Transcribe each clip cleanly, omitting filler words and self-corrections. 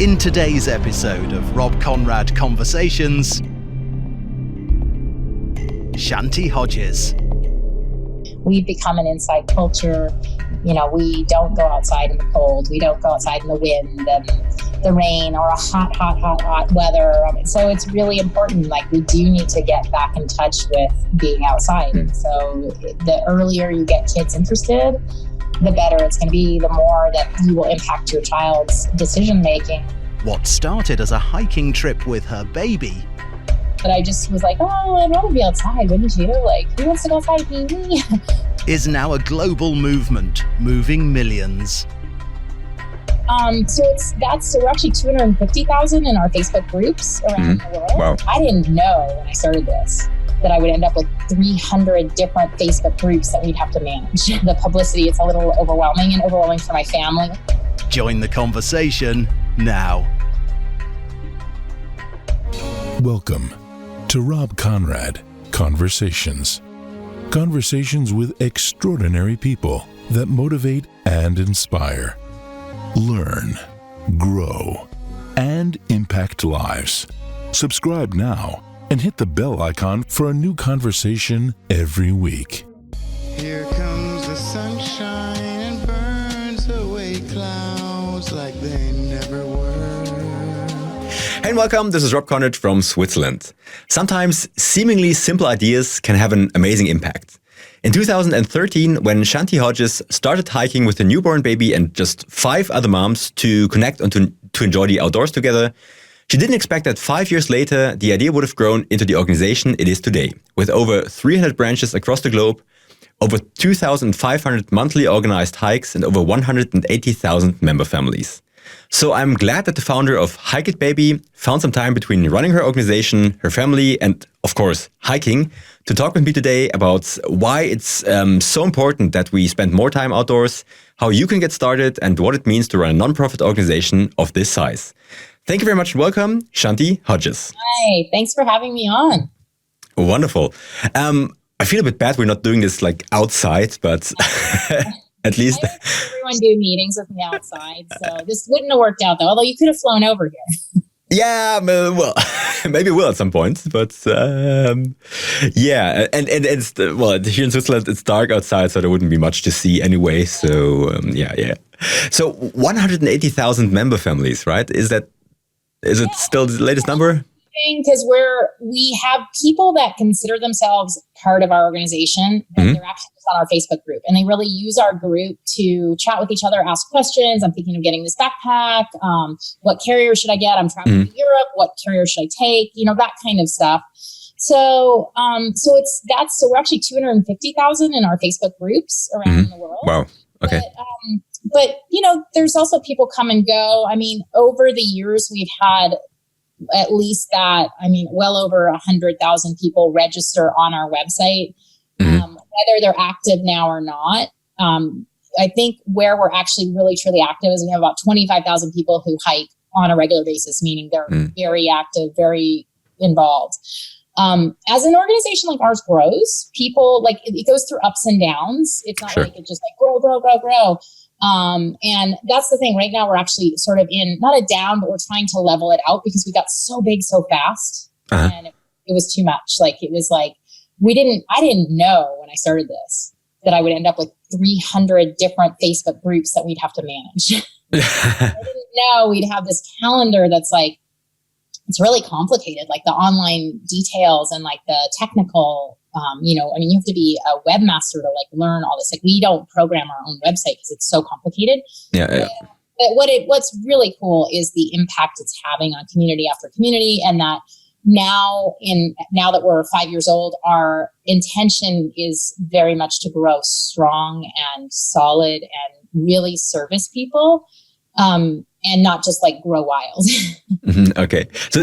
In today's episode of Rob Konrad Conversations, Shanti Hodges. We've become an inside culture. You know, we don't go outside in the cold. We don't go outside in the wind and the rain or a hot weather. So it's really important. Like, we do need to get back in touch with being outside. And so the earlier you get kids interested, the better it's going to be, the more that you will impact your child's decision making. What started as a hiking trip with her baby But I just was like, oh, I'd rather be outside, wouldn't you? Like, who wants to go outside, me? is now a global movement, moving millions. So we're actually 250,000 in our Facebook groups around the world. Wow. I didn't know when I started this that I would end up with 300 different Facebook groups that we'd have to manage. The publicity, it's a little overwhelming for my family. Join the conversation now. Welcome to Rob Konrad Conversations. Conversations with extraordinary people that motivate and inspire. Learn, grow, and impact lives. Subscribe now and hit the bell icon for a new conversation every week. Here comes the sunshine and burns away clouds like they never were. Hey and welcome, this is Rob Konrad from Switzerland. Sometimes seemingly simple ideas can have an amazing impact. In 2013, when Shanti Hodges started hiking with a newborn baby and just 5 other moms to connect and to enjoy the outdoors together, she didn't expect that 5 years later, the idea would have grown into the organization it is today, with over 300 branches across the globe, over 2,500 monthly organized hikes, and over 180,000 member families. So I'm glad that the founder of Hike It Baby found some time between running her organization, her family, and of course, hiking, to talk with me today about why it's so important that we spend more time outdoors, how you can get started, and what it means to run a nonprofit organization of this size. Thank you very much and welcome, Shanti Hodges. Hi, thanks for having me on. Wonderful. I feel a bit bad we're not doing this like outside, but at least... I heard everyone do meetings with me outside, so this wouldn't have worked out though, although you could have flown over here. Yeah, well, maybe we'll at some point, but yeah, and it's, well, here in Switzerland, it's dark outside, so there wouldn't be much to see anyway, so yeah. So 180,000 member families, right? Is it still the latest number? Because we have people that consider themselves part of our organization, but they're actually just on our Facebook group, and they really use our group to chat with each other, ask questions. I'm thinking of getting this backpack. What carrier should I get? I'm traveling to Europe. What carrier should I take? You know, that kind of stuff. So we're actually 250,000 in our Facebook groups around the world. Wow. Okay. But you know, there's also people come and go. I mean, over the years, we've had at least well over 100,000 people register on our website, whether they're active now or not. I think where we're actually really, truly active is we have about 25,000 people who hike on a regular basis, meaning they're very active, very involved. As an organization like ours grows, people it goes through ups and downs. It's not like it just grow. And that's the thing. Right now, we're actually sort of in, not a down, but we're trying to level it out because we got so big so fast and it was too much. It was like, I didn't know when I started this that I would end up with 300 different Facebook groups that we'd have to manage. I didn't know we'd have this calendar that's it's really complicated, the online details and the technical, you have to be a webmaster to learn all this. We don't program our own website because it's so complicated. Yeah. But what's really cool is the impact it's having on community after community, and that now that we're 5 years old, our intention is very much to grow strong and solid and really service people, and not just grow wild. Okay, so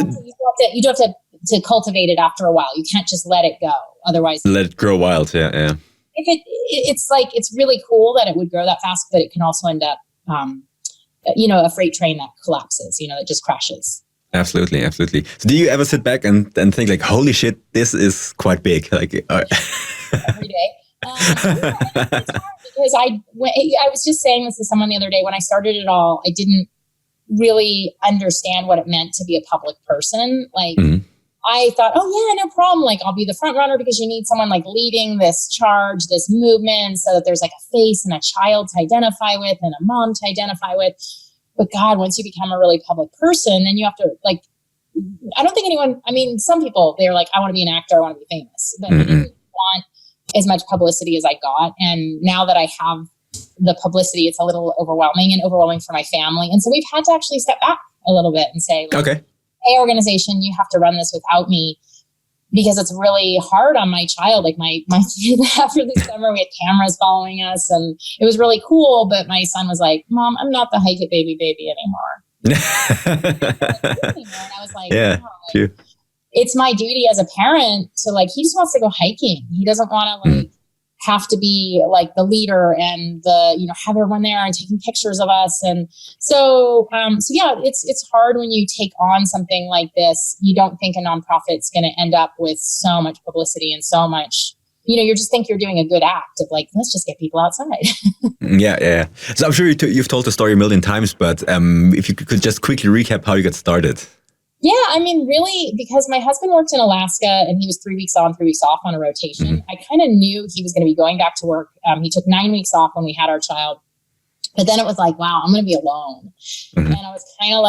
you do have to cultivate it after a while. You can't just let it go. Otherwise, let it grow wild. Yeah. If it's really cool that it would grow that fast, but it can also end up, a freight train that collapses, that just crashes. Absolutely. So do you ever sit back and think holy shit, this is quite big? Every day. It's hard because I was just saying this to someone the other day. When I started it all, I didn't really understand what it meant to be a public person. Like, Mhm. I thought, oh yeah, no problem. Like, I'll be the front runner because you need someone like leading this charge, this movement, so that there's like a face and a child to identify with and a mom to identify with. But God, once you become a really public person, then you have to like, I don't think anyone, I mean, some people, they're like, I want to be an actor, I want to be famous. But I didn't want as much publicity as I got. And now that I have the publicity, it's a little overwhelming for my family. And so we've had to actually step back a little bit and say, like, Okay. hey, organization, you have to run this without me, because it's really hard on my child. Like my kid, after the summer, we had cameras following us and it was really cool. But my son was like, Mom, I'm not the hike it baby anymore. And I was like, Yeah, wow, like, true. it's my duty as a parent to like, he just wants to go hiking. He doesn't want to like have to be like the leader and the, you know, have everyone there and taking pictures of us. And so yeah, it's hard when you take on something like this. You don't think a nonprofit's going to end up with so much publicity and so much, you know, you just think you're doing a good act of like, let's just get people outside. Yeah. So I'm sure you've told the story a million times, but if you could just quickly recap how you got started. Yeah, I mean, really, because my husband worked in Alaska and he was 3 weeks on, 3 weeks off on a rotation. I kind of knew he was going to be going back to work. He took 9 weeks off when we had our child. But then it was like, wow, I'm going to be alone. And I was kind of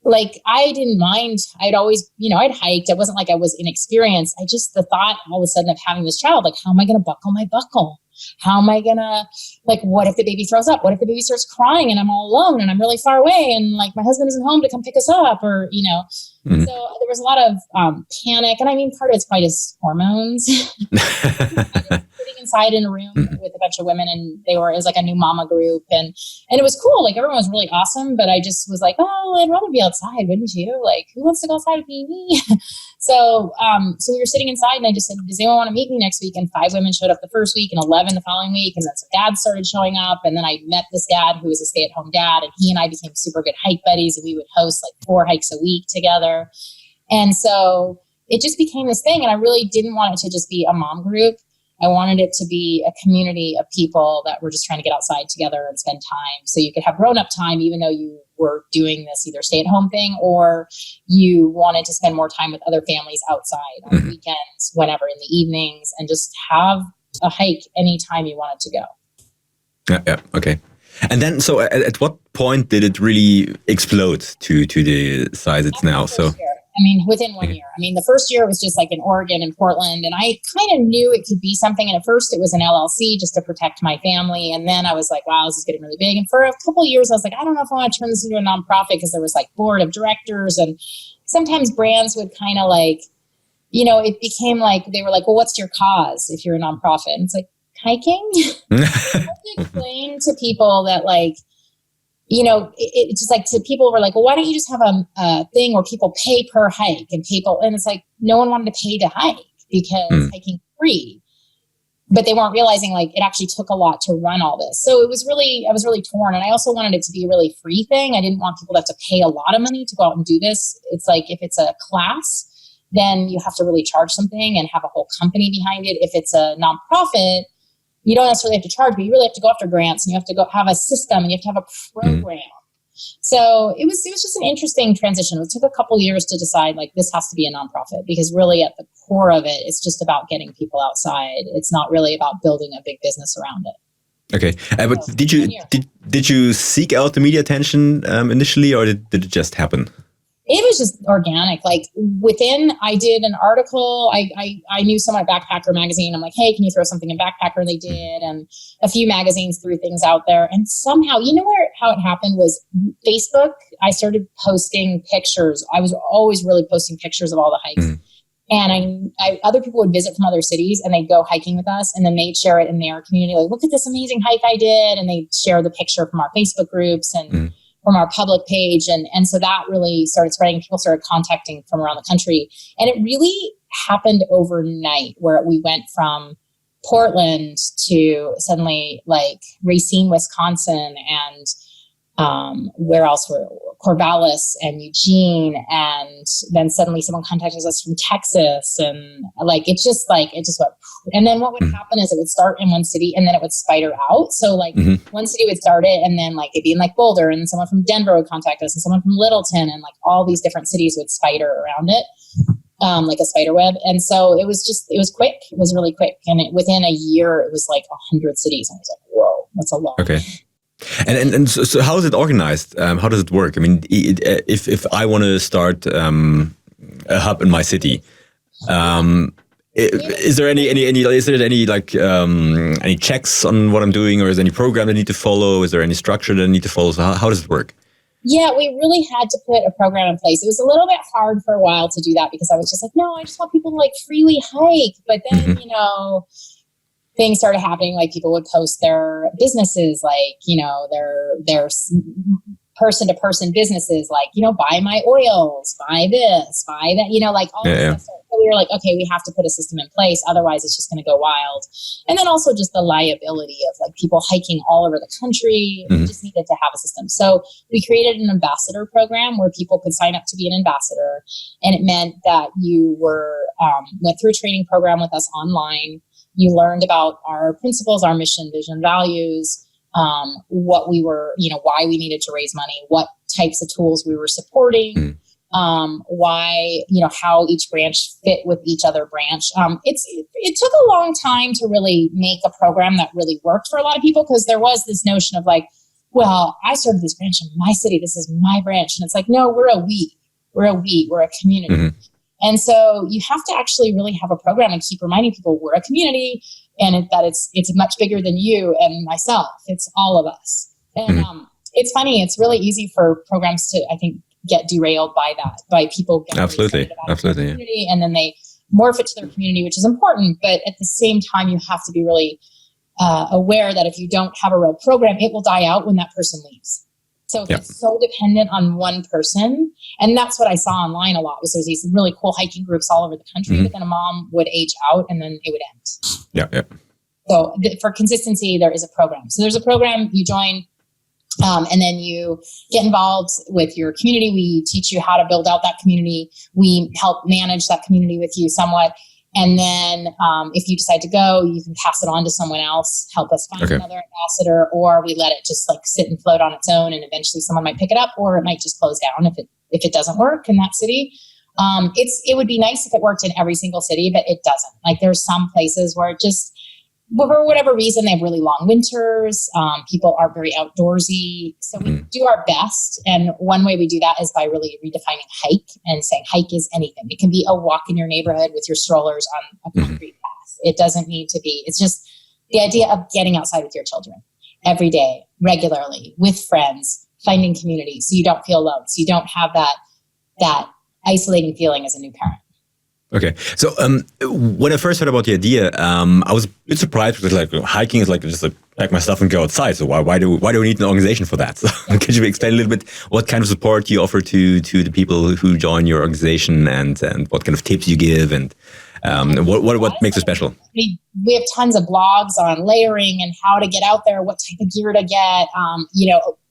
like, I didn't mind. I'd always, you know, I'd hiked. It wasn't like I was inexperienced. I just, the thought all of a sudden of having this child, like, how am I going to buckle my buckle? How am I going to, like, what if the baby throws up? What if the baby starts crying and I'm all alone and I'm really far away and like my husband isn't home to come pick us up, or, you know, so there was a lot of panic. And I mean, part of it's probably just hormones. Sitting inside in a room with a bunch of women and it was like a new mama group and it was cool. Like everyone was really awesome, but I just was like, oh, I'd rather be outside, wouldn't you? Like, who wants to go outside with me? So we were sitting inside and I just said, does anyone want to meet me next week? And 5 women showed up the first week and 11 the following week. And then some dads started showing up. And then I met this dad who was a stay-at-home dad, and he and I became super good hike buddies, and we would host like 4 hikes a week together. And so it just became this thing. And I really didn't want it to just be a mom group. I wanted it to be a community of people that were just trying to get outside together and spend time. So you could have grown-up time, even though you were doing this either stay-at-home thing or you wanted to spend more time with other families outside on weekends, whenever, in the evenings, and just have a hike anytime you wanted to go. Yeah. Okay. And then, so at what point did it really explode to the size it's now? So. I mean, within 1 year. I mean, the first year was just like in Oregon and Portland, and I kind of knew it could be something. And at first it was an LLC just to protect my family. And then I was like, wow, this is getting really big. And for a couple of years, I was like, I don't know if I want to turn this into a nonprofit, because there was like board of directors. And sometimes brands would kind of like, you know, it became like, they were like, well, what's your cause if you're a nonprofit? And it's like, hiking? I have to explain to people that like, you know, it's just like, to people were like, well, why don't you just have a thing where people pay per hike and it's like, no one wanted to pay to hike because hiking's free, but they weren't realizing like it actually took a lot to run all this. So I was really torn. And I also wanted it to be a really free thing. I didn't want people to have to pay a lot of money to go out and do this. It's like, if it's a class, then you have to really charge something and have a whole company behind it. If it's a nonprofit, you don't necessarily have to charge, but you really have to go after grants, and you have to go have a system, and you have to have a program. So it was just an interesting transition. It took a couple of years to decide like this has to be a nonprofit, because really at the core of it, it's just about getting people outside. It's not really about building a big business around it. Okay, but So, did you seek out the media attention initially, or did it just happen? It was just organic. Like I did an article. I knew someone at Backpacker magazine. I'm like, hey, can you throw something in Backpacker? And they did. And a few magazines threw things out there. And somehow, you know how it happened was Facebook. I started posting pictures. I was always really posting pictures of all the hikes. And other people would visit from other cities and they'd go hiking with us, and then they'd share it in their community. Like, look at this amazing hike I did. And they'd share the picture from our Facebook groups and from our public page. And so that really started spreading. People started contacting from around the country. And it really happened overnight, where we went from Portland to suddenly like Racine, Wisconsin, and where else were Corvallis and Eugene, and then suddenly someone contacted us from Texas, and like it just went. And then what would happen is it would start in one city and then it would spider out. So like one city would start it, and then like it'd be in like Boulder, and then someone from Denver would contact us, and someone from Littleton, and like all these different cities would spider around it, like a spider web. And so it was quick. It was really quick, and within a year it was like 100 cities, and I was like, whoa, that's a lot. Okay. And so how is it organized? How does it work? I mean, if I want to start a hub in my city, is there any checks on what I'm doing, or is there any program I need to follow? Is there any structure that I need to follow? So how does it work? Yeah, we really had to put a program in place. It was a little bit hard for a while to do that because I was just like, no, I just want people to like freely hike. But then, things started happening. Like people would post their businesses, like, their person-to-person businesses, like, buy my oils, buy this, buy that, like all this stuff. So we were like, okay, we have to put a system in place. Otherwise, it's just going to go wild. And then also just the liability of like people hiking all over the country. We just needed to have a system. So we created an ambassador program where people could sign up to be an ambassador. And it meant that you went through a training program with us online. You learned about our principles, our mission, vision, values, what we were, why we needed to raise money, what types of tools we were supporting, why, how each branch fit with each other branch. It took a long time to really make a program that really worked for a lot of people, because there was this notion of like, well, I started this branch in my city. This is my branch. And it's like, no, we're a we. We're a community. And so you have to actually really have a program and keep reminding people we're a community, and that it's much bigger than you and myself. It's all of us. And it's funny. It's really easy for programs to, I think, get derailed by that, by people getting absolutely community, and then they morph it to their community, which is important. But at the same time, you have to be really aware that if you don't have a real program, it will die out when that person leaves. So if it's so dependent on one person, and that's what I saw online a lot, was there's these really cool hiking groups all over the country, but then a mom would age out and then it would end. Yeah. So for consistency, there is a program. So there's a program you join, and then you get involved with your community. We teach you how to build out that community. We help manage that community with you somewhat. And then if you decide to go, you can pass it on to someone else, help us find another ambassador, or we let it just like sit and float on its own, and eventually someone might pick it up, or it might just close down if it doesn't work in that city. It would be nice if it worked in every single city, but it doesn't. Like there's some places where it just, for whatever reason, they have really long winters. People aren't very outdoorsy. So we do our best. And one way we do that is by really redefining hike and saying hike is anything. It can be a walk in your neighborhood with your strollers on a concrete path. It doesn't need to be. It's just the idea of getting outside with your children every day, regularly, with friends, finding community, so you don't feel alone. So you don't have that isolating feeling as a new parent. Okay, so when I first heard about the idea, I was a bit surprised, because like hiking is like just like pack my stuff and go outside. So why do we need an organization for that? So could you explain a little bit what kind of support you offer to the people who join your organization, and what kind of tips you give, and what makes it special? We have tons of blogs on layering and how to get out there, what type of gear to get.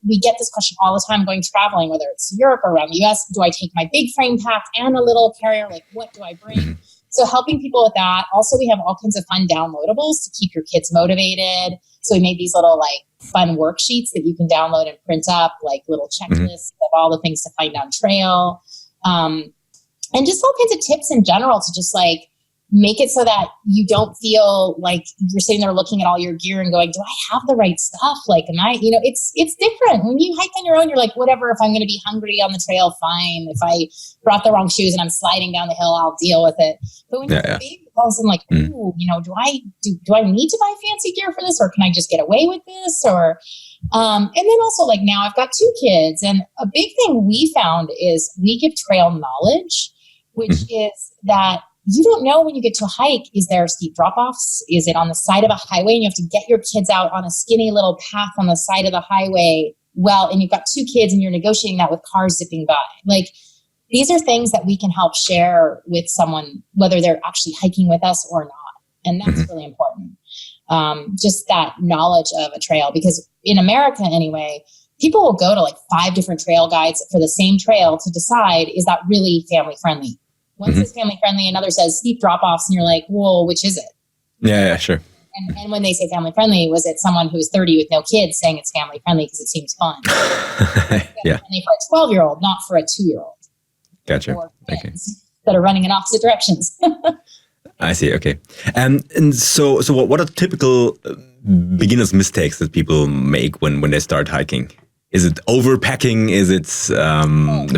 We get this question all the time going traveling, whether it's Europe or around the US. Do I take my big frame pack and a little carrier? Like, what do I bring? So helping people with that. Also, we have all kinds of fun downloadables to keep your kids motivated. So we made these little like fun worksheets that you can download and print up, like little checklists of all the things to find on trail. And just all kinds of tips in general to just like make it so that you don't feel like you're sitting there looking at all your gear and going, do I have the right stuff? Like, am I, it's different. When you hike on your own, you're like, whatever, if I'm going to be hungry on the trail, fine. If I brought the wrong shoes and I'm sliding down the hill, I'll deal with it. But when you're big, all of a sudden like, ooh, do I need to buy fancy gear for this, or can I just get away with this? Or, and then also like now I've got 2 kids, and a big thing we found is we give trail knowledge, which is that you don't know when you get to a hike, is there steep drop-offs? Is it on the side of a highway and you have to get your kids out on a skinny little path on the side of the highway? Well, and you've got 2 kids and you're negotiating that with cars zipping by. Like, these are things that we can help share with someone, whether they're actually hiking with us or not. And that's really important. Just that knowledge of a trail, because in America anyway, people will go to like 5 different trail guides for the same trail to decide, is that really family friendly? One says family friendly, another says steep drop-offs, and you're like, well, which is it? Yeah, sure. And when they say family friendly, was it someone who's 30 with no kids saying it's family friendly because it seems fun? Yeah. Friendly for a 12-year-old, not for a 2-year-old. Gotcha. Or Okay. that are running in opposite directions. I see. Okay. And so what are typical beginners' mistakes that people make when they start hiking? Is it overpacking? Is it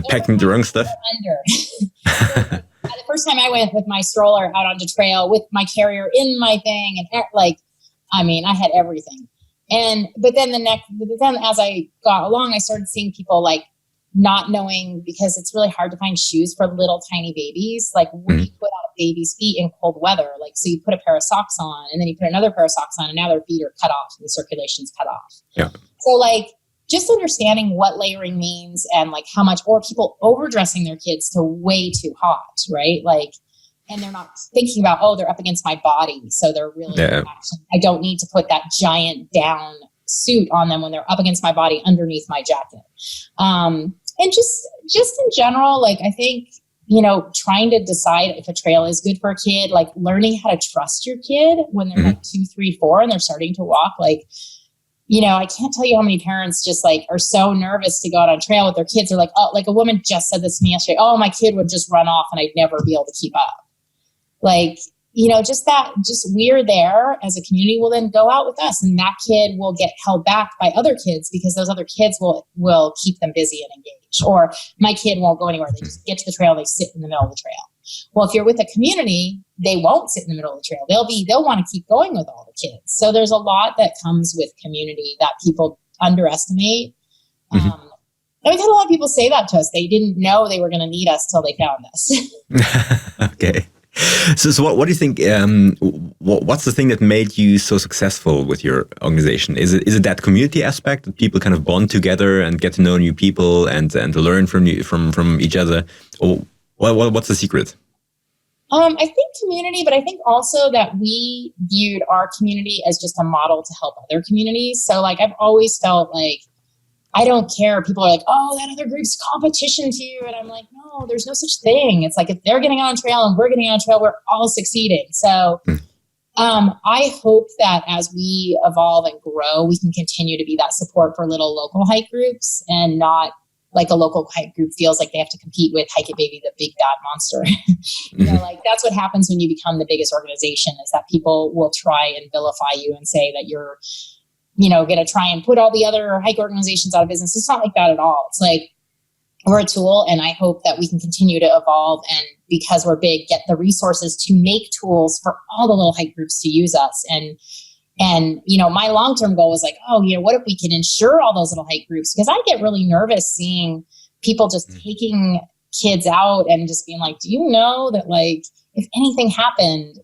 packing the wrong stuff? Under. The first time I went with my stroller out onto trail with my carrier in my thing, and I had everything. But then as I got along, I started seeing people like not knowing, because it's really hard to find shoes for little tiny babies. Like, what do you put on a baby's feet in cold weather? Like, so you put a pair of socks on, and then you put another pair of socks on, and now their feet are cut off and the circulation's cut off. Yeah. So like, just understanding what layering means, and like how much, or people overdressing their kids to way too hot, right? Like, and they're not thinking about, oh, they're up against my body, so they're really, I don't need to put that giant down suit on them when they're up against my body underneath my jacket. And just in general, like, I think, trying to decide if a trail is good for a kid, like learning how to trust your kid when they're like 2, 3, 4, and they're starting to walk. Like, I can't tell you how many parents just like are so nervous to go out on trail with their kids. They're like, oh, like a woman just said this to me yesterday. Oh, my kid would just run off and I'd never be able to keep up. Like, we're there as a community will then go out with us, and that kid will get held back by other kids because those other kids will keep them busy and engaged. Or my kid won't go anywhere. They just get to the trail, they sit in the middle of the trail. Well, if you're with a community, they won't sit in the middle of the trail. They'll want to keep going with all the kids. So there's a lot that comes with community that people underestimate. And we've had a lot of people say that to us. They didn't know they were going to need us till they found us. Okay. So what do you think? What's the thing that made you so successful with your organization? Is it that community aspect that people kind of bond together and get to know new people and learn from each other? Or what's the secret? I think community, but I think also that we viewed our community as just a model to help other communities. So like, I've always felt like, I don't care. People are like, oh, that other group's competition to you. And I'm like, no, there's no such thing. It's like, if they're getting on trail and we're getting on trail, we're all succeeding. So I hope that as we evolve and grow, we can continue to be that support for little local hike groups, and not like a local hike group feels like they have to compete with Hike It Baby, the big bad monster. Like that's what happens when you become the biggest organization, is that people will try and vilify you and say that you're going to try and put all the other hike organizations out of business. It's not like that at all. It's like, we're a tool, and I hope that we can continue to evolve, and because we're big, get the resources to make tools for all the little hike groups to use us. And my long-term goal was like, what if we can insure all those little hike groups? Because I get really nervous seeing people just taking kids out and just being like, do you know that like, if anything happened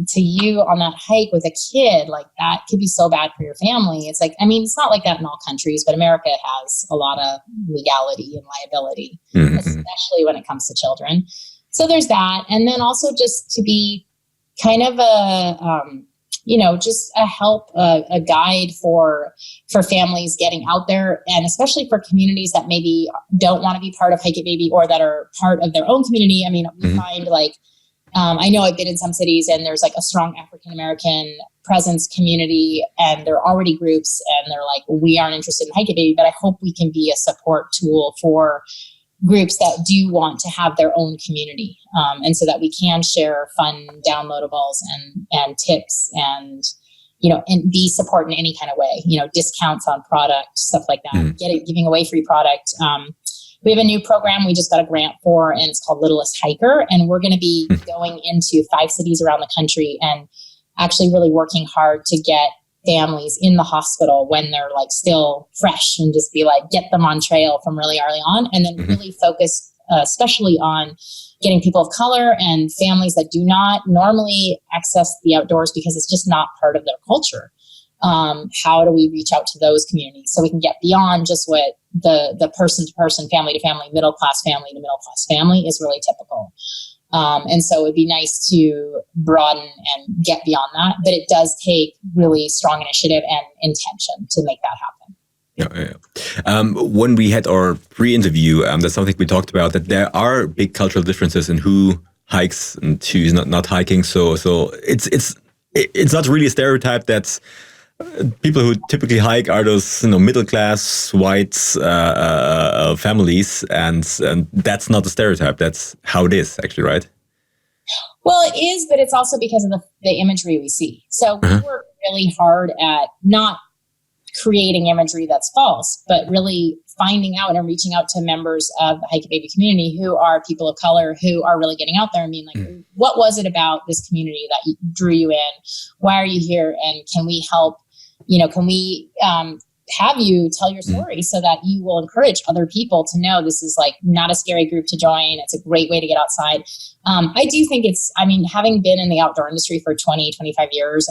to you on that hike with a kid, like that could be so bad for your family. It's like, it's not like that in all countries, but America has a lot of legality and liability, especially when it comes to children. So there's that. And then also just to be kind of just a guide for families getting out there, and especially for communities that maybe don't want to be part of Hike It Baby or that are part of their own community. We find like, I know I've been in some cities and there's like a strong African-American presence community, and there are already groups, and they're like, we aren't interested in Hike It Baby, but I hope we can be a support tool for groups that do want to have their own community. And so that we can share fun downloadables and tips and, and be support in any kind of way, discounts on product, stuff like that, giving away free product. We have a new program we just got a grant for, and it's called Littlest Hiker. And we're going to be going into 5 cities around the country and actually really working hard to get families in the hospital when they're like still fresh, and just be like, get them on trail from really early on. And then really focus especially on getting people of color and families that do not normally access the outdoors because it's just not part of their culture. How do we reach out to those communities so we can get beyond just what the person to person, family to family, middle class family to middle class family is really typical. And so it'd be nice to broaden and get beyond that, but it does take really strong initiative and intention to make that happen. When we had our pre-interview, that's something we talked about, that there are big cultural differences in who hikes and who's not hiking. So it's not really a stereotype that people who typically hike are those middle class white families, and that's not a stereotype. That's how it is, actually, right? Well, it is, but it's also because of the imagery we see. So we work really hard at not creating imagery that's false, but really finding out and reaching out to members of the Hike a Baby community who are people of color, who are really getting out there and being like, what was it about this community that drew you in? Why are you here? And can we help? Can we have you tell your story so that you will encourage other people to know this is like not a scary group to join. It's a great way to get outside. I do think having been in the outdoor industry for 20, 25 years,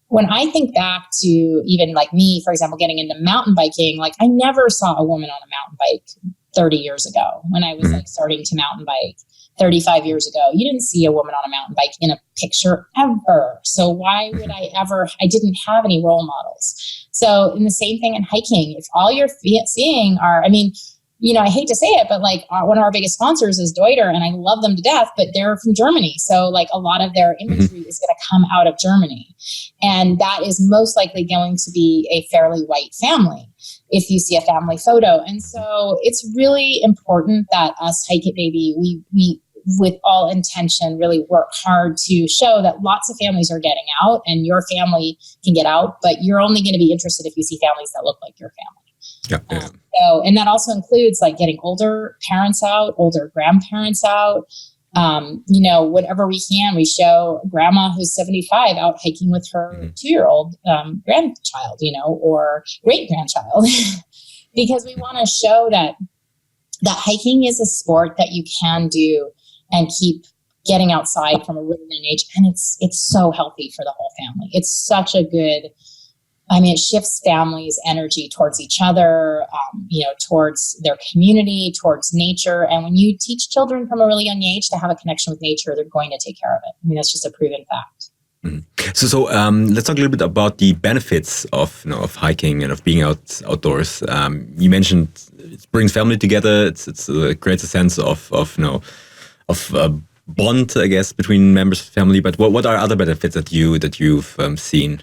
when I think back to even like me, for example, getting into mountain biking, like I never saw a woman on a mountain bike 30 years ago when I was like starting to mountain bike. 35 years ago, you didn't see a woman on a mountain bike in a picture ever. So why would I didn't have any role models. So in the same thing in hiking, if all you're seeing are, I hate to say it, but like one of our biggest sponsors is Deuter, and I love them to death, but they're from Germany. So like a lot of their imagery is going to come out of Germany. And that is most likely going to be a fairly white family if you see a family photo. And so it's really important that us Hike It Baby, we with all intention, really work hard to show that lots of families are getting out and your family can get out, but you're only going to be interested if you see families that look like your family. And that also includes like getting older parents out, older grandparents out. Whatever we can, we show grandma who's 75 out hiking with her 2-year-old grandchild, or great grandchild, because we want to show that hiking is a sport that you can do and keep getting outside from a really young age. And it's so healthy for the whole family. It's such a good, it shifts families' energy towards each other, towards their community, towards nature. And when you teach children from a really young age to have a connection with nature, they're going to take care of it. That's just a proven fact. So let's talk a little bit about the benefits of hiking and of being outdoors. You mentioned it brings family together. It creates a sense of bond, I guess, between members of the family. But what are other benefits that you've seen?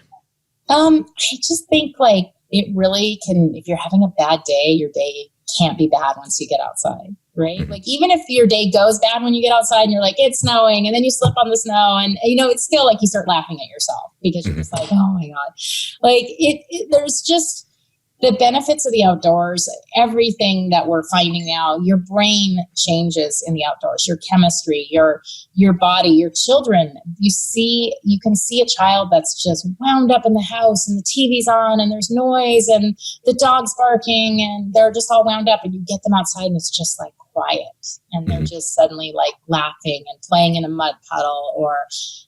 I just think like it really can, if you're having a bad day, your day can't be bad once you get outside, right? Like even if your day goes bad when you get outside and you're like, it's snowing, and then you slip on the snow and it's still like you start laughing at yourself because you're just like, oh my God. Like there's just the benefits of the outdoors, everything that we're finding now, your brain changes in the outdoors, your chemistry, your body, your children. You can see a child that's just wound up in the house and the TV's on and there's noise and the dog's barking and they're just all wound up, and you get them outside and it's just like quiet and they're just suddenly like laughing and playing in a mud puddle or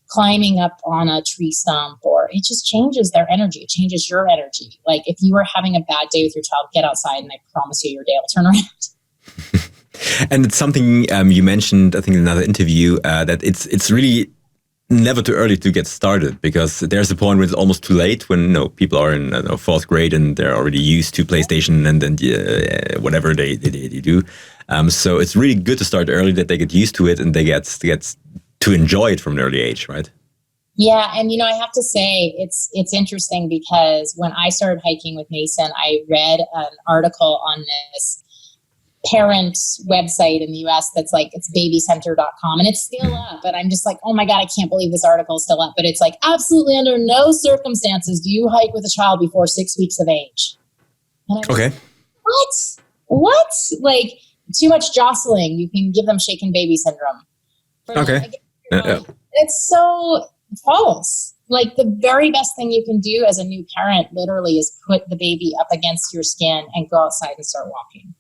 climbing up on a tree stump, or it just changes their energy. It changes your energy. Like if you were having a bad day with your child, get outside and I promise you your day will turn around. And it's something you mentioned, I think in another interview, that it's really never too early to get started, because there's a point when it's almost too late, when people are in fourth grade and they're already used to PlayStation and whatever they do. So it's really good to start early, that they get used to it and they get to enjoy it from an early age, right? Yeah, and I have to say it's interesting because when I started hiking with Mason, I read an article on this parent website in the US that's like, it's babycenter.com, and it's still up, and I'm just like, oh my God, I can't believe this article is still up. But it's like, absolutely under no circumstances do you hike with a child before 6 weeks of age. And I'm okay. Like, what? Like, too much jostling. You can give them shaken baby syndrome. Okay. It's so false. Like the very best thing you can do as a new parent literally is put the baby up against your skin and go outside and start walking.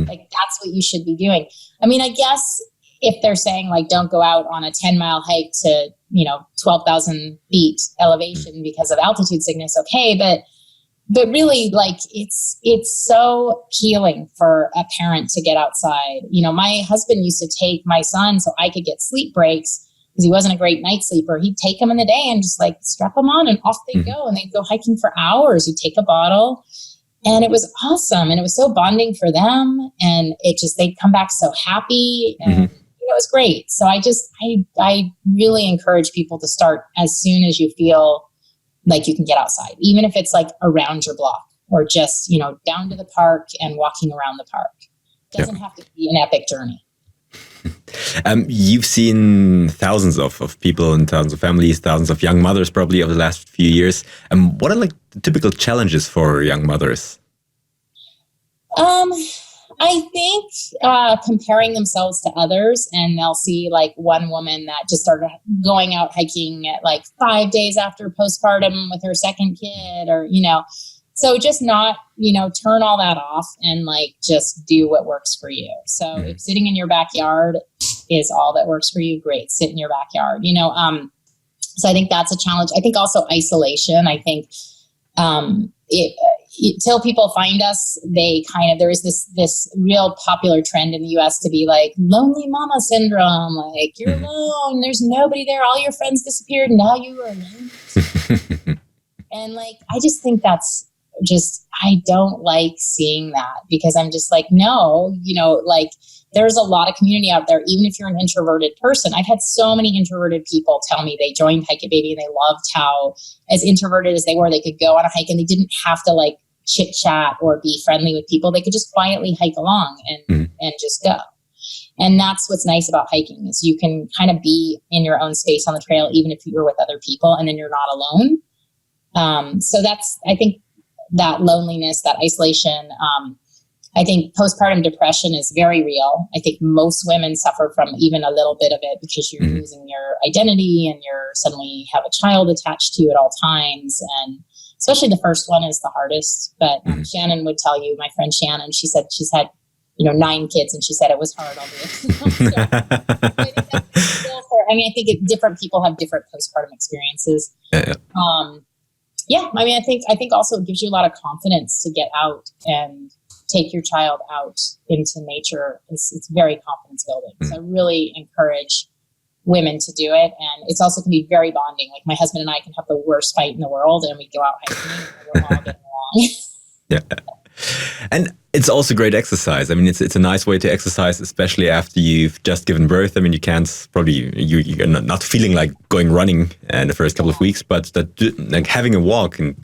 Like that's what you should be doing. I guess if they're saying like, don't go out on a 10-mile hike to, 12,000 feet elevation because of altitude sickness. Okay. But really, like it's so healing for a parent to get outside. My husband used to take my son so I could get sleep breaks because he wasn't a great night sleeper. He'd take him in the day and just like strap him on and off they go. And they'd go hiking for hours. He'd take a bottle And it was awesome. And it was so bonding for them. And they'd come back so happy. And it was great. So I really encourage people to start as soon as you feel like you can get outside, even if it's like around your block or just, down to the park and walking around the park. It doesn't have to be an epic journey. You've seen thousands of people and thousands of families, thousands of young mothers probably over the last few years. What are like the typical challenges for young mothers? I think comparing themselves to others, and they'll see like one woman that just started going out hiking at like 5 days after postpartum with her second kid, or, so just not, turn all that off and like just do what works for you. So if sitting in your backyard is all that works for you, great, sit in your backyard, so I think that's a challenge. I think also isolation. I think till people find us, there is this real popular trend in the US to be like lonely mama syndrome. Like you're alone, there's nobody there, all your friends disappeared, now you are alone. And like, I just think I don't like seeing that, because I'm just like, no, like there's a lot of community out there, even if you're an introverted person. I've had so many introverted people tell me they joined Hike It Baby and they loved how, as introverted as they were, they could go on a hike and they didn't have to like chit chat or be friendly with people. They could just quietly hike along and just go. And that's what's nice about hiking, is you can kind of be in your own space on the trail, even if you're with other people, and then you're not alone. So I think that loneliness, that isolation, I think postpartum depression is very real. I think most women suffer from even a little bit of it, because you're losing your identity and you're suddenly have a child attached to you at all times. And especially the first one is the hardest. But Shannon would tell you, my friend Shannon, she said she's had, 9 kids, and she said it was hard all the way. I think different people have different postpartum experiences. I think also it gives you a lot of confidence to get out and take your child out into nature. It's very confidence building. So I really encourage women to do it. And it's also can be very bonding. Like my husband and I can have the worst fight in the world and we go out hiking and we're all getting along. Yeah. And it's also great exercise. I mean, it's a nice way to exercise, especially after you've just given birth. I mean, you can't probably, you're not feeling like going running in the first couple of weeks, but like having a walk and,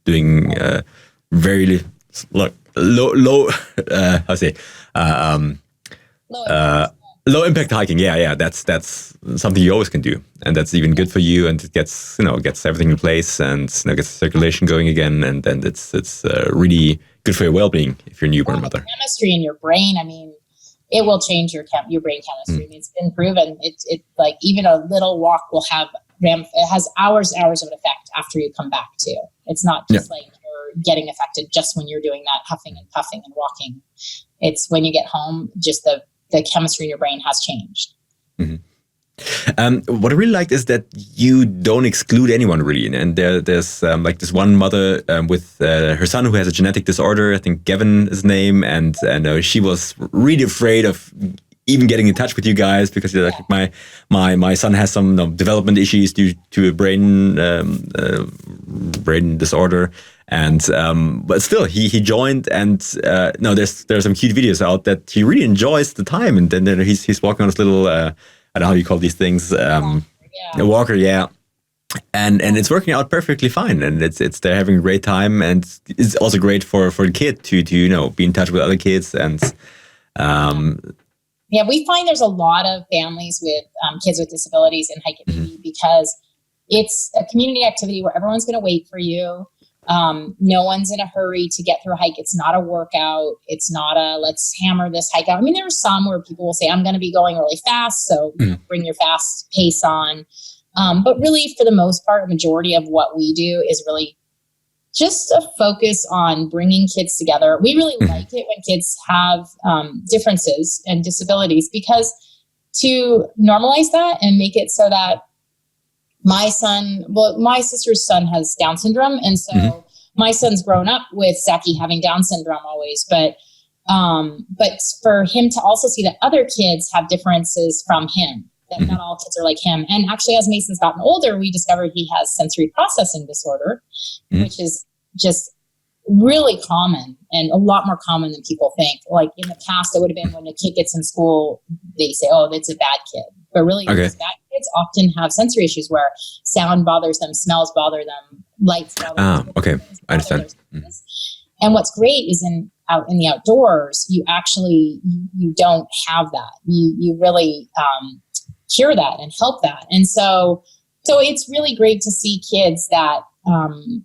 doing very low impact hiking. Yeah. That's something you always can do. And that's even good for you. And it gets everything in place and gets circulation going again. And then it's really good for your well-being if you're a newborn mother. Chemistry in your brain, it will change your brain chemistry. It's been proven. It like even a little walk it has hours of an effect after you come back too. It's not just like you're getting affected just when you're doing that huffing and puffing and walking. It's when you get home, just the chemistry in your brain has changed. What I really liked is that you don't exclude anyone really, and there's like this one mother with her son who has a genetic disorder. I think Gavin is his name, and she was really afraid of even getting in touch with you guys because like my son has some development issues due to a brain disorder. And but still, he joined, and there's some cute videos out that he really enjoys the time, and then he's walking on this little I don't know how you call these things, a walker, yeah, and it's working out perfectly fine, and they're having a great time, and it's also great for the kid to be in touch with other kids, and we find there's a lot of families with kids with disabilities in Hike It Baby because it's a community activity where everyone's going to wait for you. No one's in a hurry to get through a hike. It's not a workout. It's not a let's hammer this hike out. I mean, there are some where people will say, I'm going to be going really fast. So bring your fast pace on. But really, for the most part, a majority of what we do is really just a focus on bringing kids together. We really like it when kids have differences and disabilities, because to normalize that and make it so that my sister's son has Down syndrome. And so my son's grown up with Saki having Down syndrome always. But for him to also see that other kids have differences from him, that not all kids are like him. And actually, as Mason's gotten older, we discovered he has sensory processing disorder, which is just really common and a lot more common than people think. Like in the past, it would have been when a kid gets in school, they say, oh, that's a bad kid. But really, these bad kids often have sensory issues where sound bothers them, smells bother them, lights bother them. Okay, I understand. And what's great is in the outdoors, you actually, you don't have that. You really cure that and help that. And so it's really great to see kids that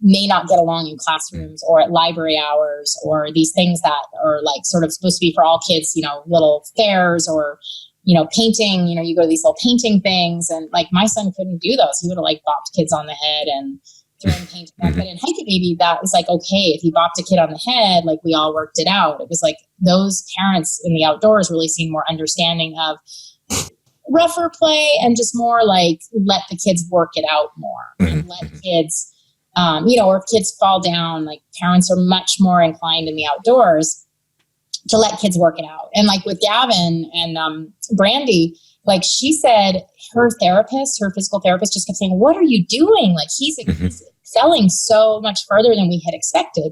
may not get along in classrooms or at library hours or these things that are like sort of supposed to be for all kids, you know, little fairs or, you know, painting, you know, you go to these little painting things and like my son couldn't do those. He would have like bopped kids on the head and thrown paint. But in Hike It Baby, that was like, okay, if he bopped a kid on the head, like we all worked it out. It was like those parents in the outdoors really seemed more understanding of rougher play and just more like let the kids work it out more and let kids, you know, or if kids fall down, like parents are much more inclined in the outdoors to let kids work it out. And like with Gavin and Brandy, like she said, her physical therapist just kept saying, what are you doing? Like he's excelling so much further than we had expected.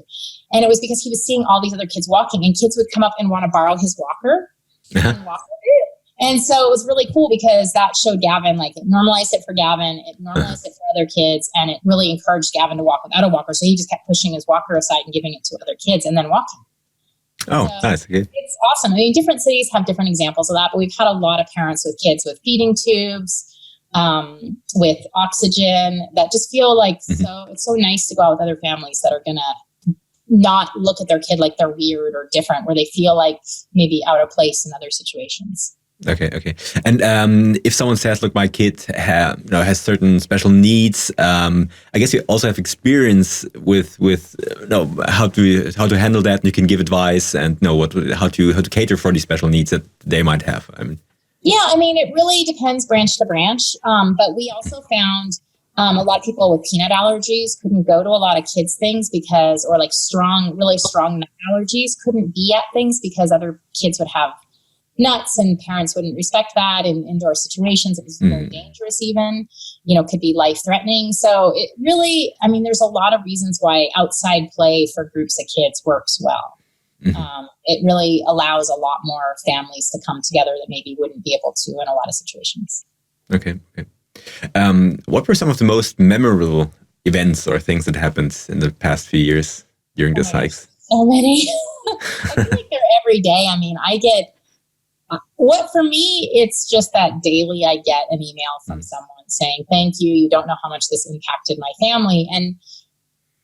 And it was because he was seeing all these other kids walking and kids would come up and want to borrow his walker and walk with it. And so it was really cool because that showed Gavin, like it normalized it for Gavin, it normalized it for other kids, and it really encouraged Gavin to walk without a walker. So he just kept pushing his walker aside and giving it to other kids and then walking. Oh, so nice. Okay. It's awesome. I mean, different cities have different examples of that, but we've had a lot of parents with kids with feeding tubes, with oxygen that just feel like so it's so nice to go out with other families that are going to not look at their kid like they're weird or different, where they feel like maybe out of place in other situations. Okay. And if someone says, look, my kid has certain special needs, I guess you also have experience with how to handle that, and you can give advice and know how to cater for these special needs that they might have. Yeah, I mean, it really depends branch to branch. But we also found a lot of people with peanut allergies couldn't go to a lot of kids' things or like really strong nut allergies couldn't be at things because other kids would have nuts and parents wouldn't respect that in indoor situations. It was very dangerous even, could be life-threatening. So it really, I mean, there's a lot of reasons why outside play for groups of kids works well. It really allows a lot more families to come together that maybe wouldn't be able to in a lot of situations. Okay. What were some of the most memorable events or things that happened in the past few years during these hikes? So many. I feel like they're every day. I mean, for me, it's just that daily I get an email from someone saying, thank you. You don't know how much this impacted my family. And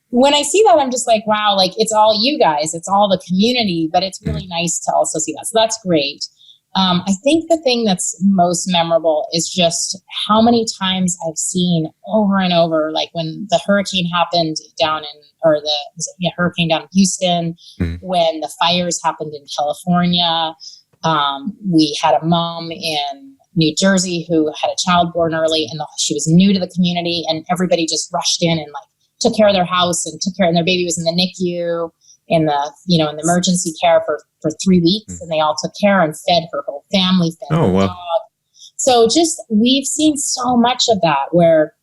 when I see that, I'm just like, wow, like it's all you guys, it's all the community, but it's really nice to also see that. So that's great. I think the thing that's most memorable is just how many times I've seen over and over, like when the hurricane happened hurricane down in Houston, when the fires happened in California. We had a mom in New Jersey who had a child born early and she was new to the community, and everybody just rushed in and like took care of their house and and their baby was in the NICU in the emergency care for 3 weeks, and they all took care and fed her whole family, fed her dog. So we've seen so much of that where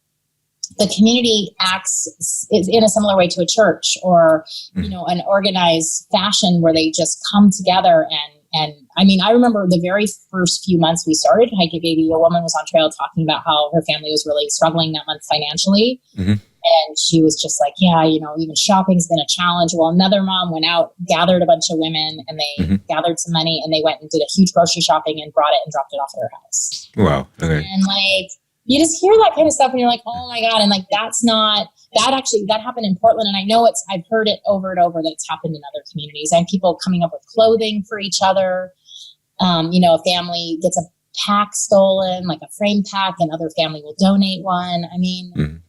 the community acts in a similar way to a church or, an organized fashion where they just come together and I mean, I remember the very first few months we started Hike It Baby, a woman was on trail talking about how her family was really struggling that month financially. And she was just like, yeah, even shopping's been a challenge. Well, another mom went out, gathered a bunch of women, and they gathered some money, and they went and did a huge grocery shopping and brought it and dropped it off at her house. Wow. Okay. And like, you just hear that kind of stuff and you're like, oh my God. And like, that happened in Portland. And I know I've heard it over and over that it's happened in other communities. And people coming up with clothing for each other. A family gets a pack stolen, like a frame pack, and other family will donate one. I mean,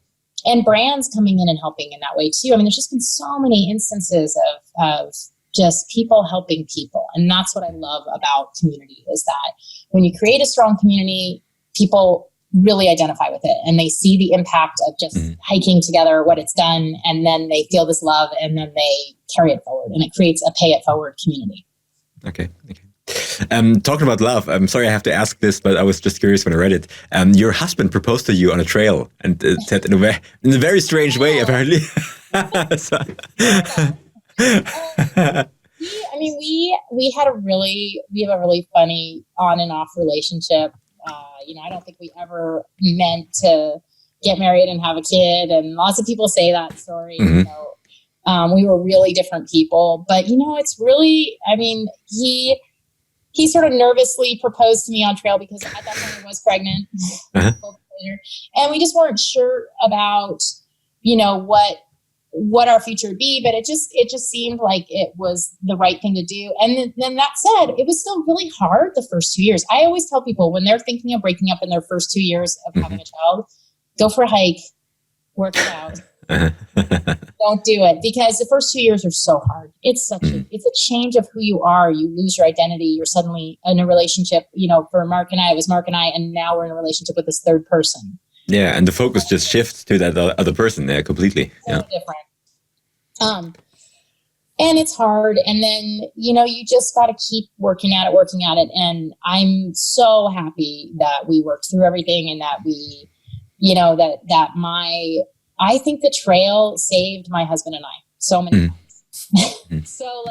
and brands coming in and helping in that way too. I mean, there's just been so many instances of just people helping people. And that's what I love about community is that when you create a strong community, people really identify with it and they see the impact of just hiking together, what it's done, and then they feel this love and then they carry it forward, and it creates a pay it forward community. Okay. Talking about love, I'm sorry I have to ask this, but I was just curious when I read it. Your husband proposed to you on a trail and said in a very strange way, apparently. We had we have a really funny on and off relationship. I don't think we ever meant to get married and have a kid. And lots of people say that story. We were really different people, but it's really, he sort of nervously proposed to me on trail because at that point I was pregnant. And we just weren't sure about, what our future would be, but it just seemed like it was the right thing to do. And then that said, it was still really hard the first 2 years. I always tell people when they're thinking of breaking up in their first 2 years of having a child, go for a hike, work it out. Don't do it because the first 2 years are so hard. It's it's a change of who you are. You lose your identity. You're suddenly in a relationship, for Mark and I, it was Mark and I, and now we're in a relationship with this third person. Yeah, and the focus just shifts to that other person there completely. So different. And it's hard. And then, you just got to keep working at it. And I'm so happy that we worked through everything and that we, I think the trail saved my husband and I so many times. So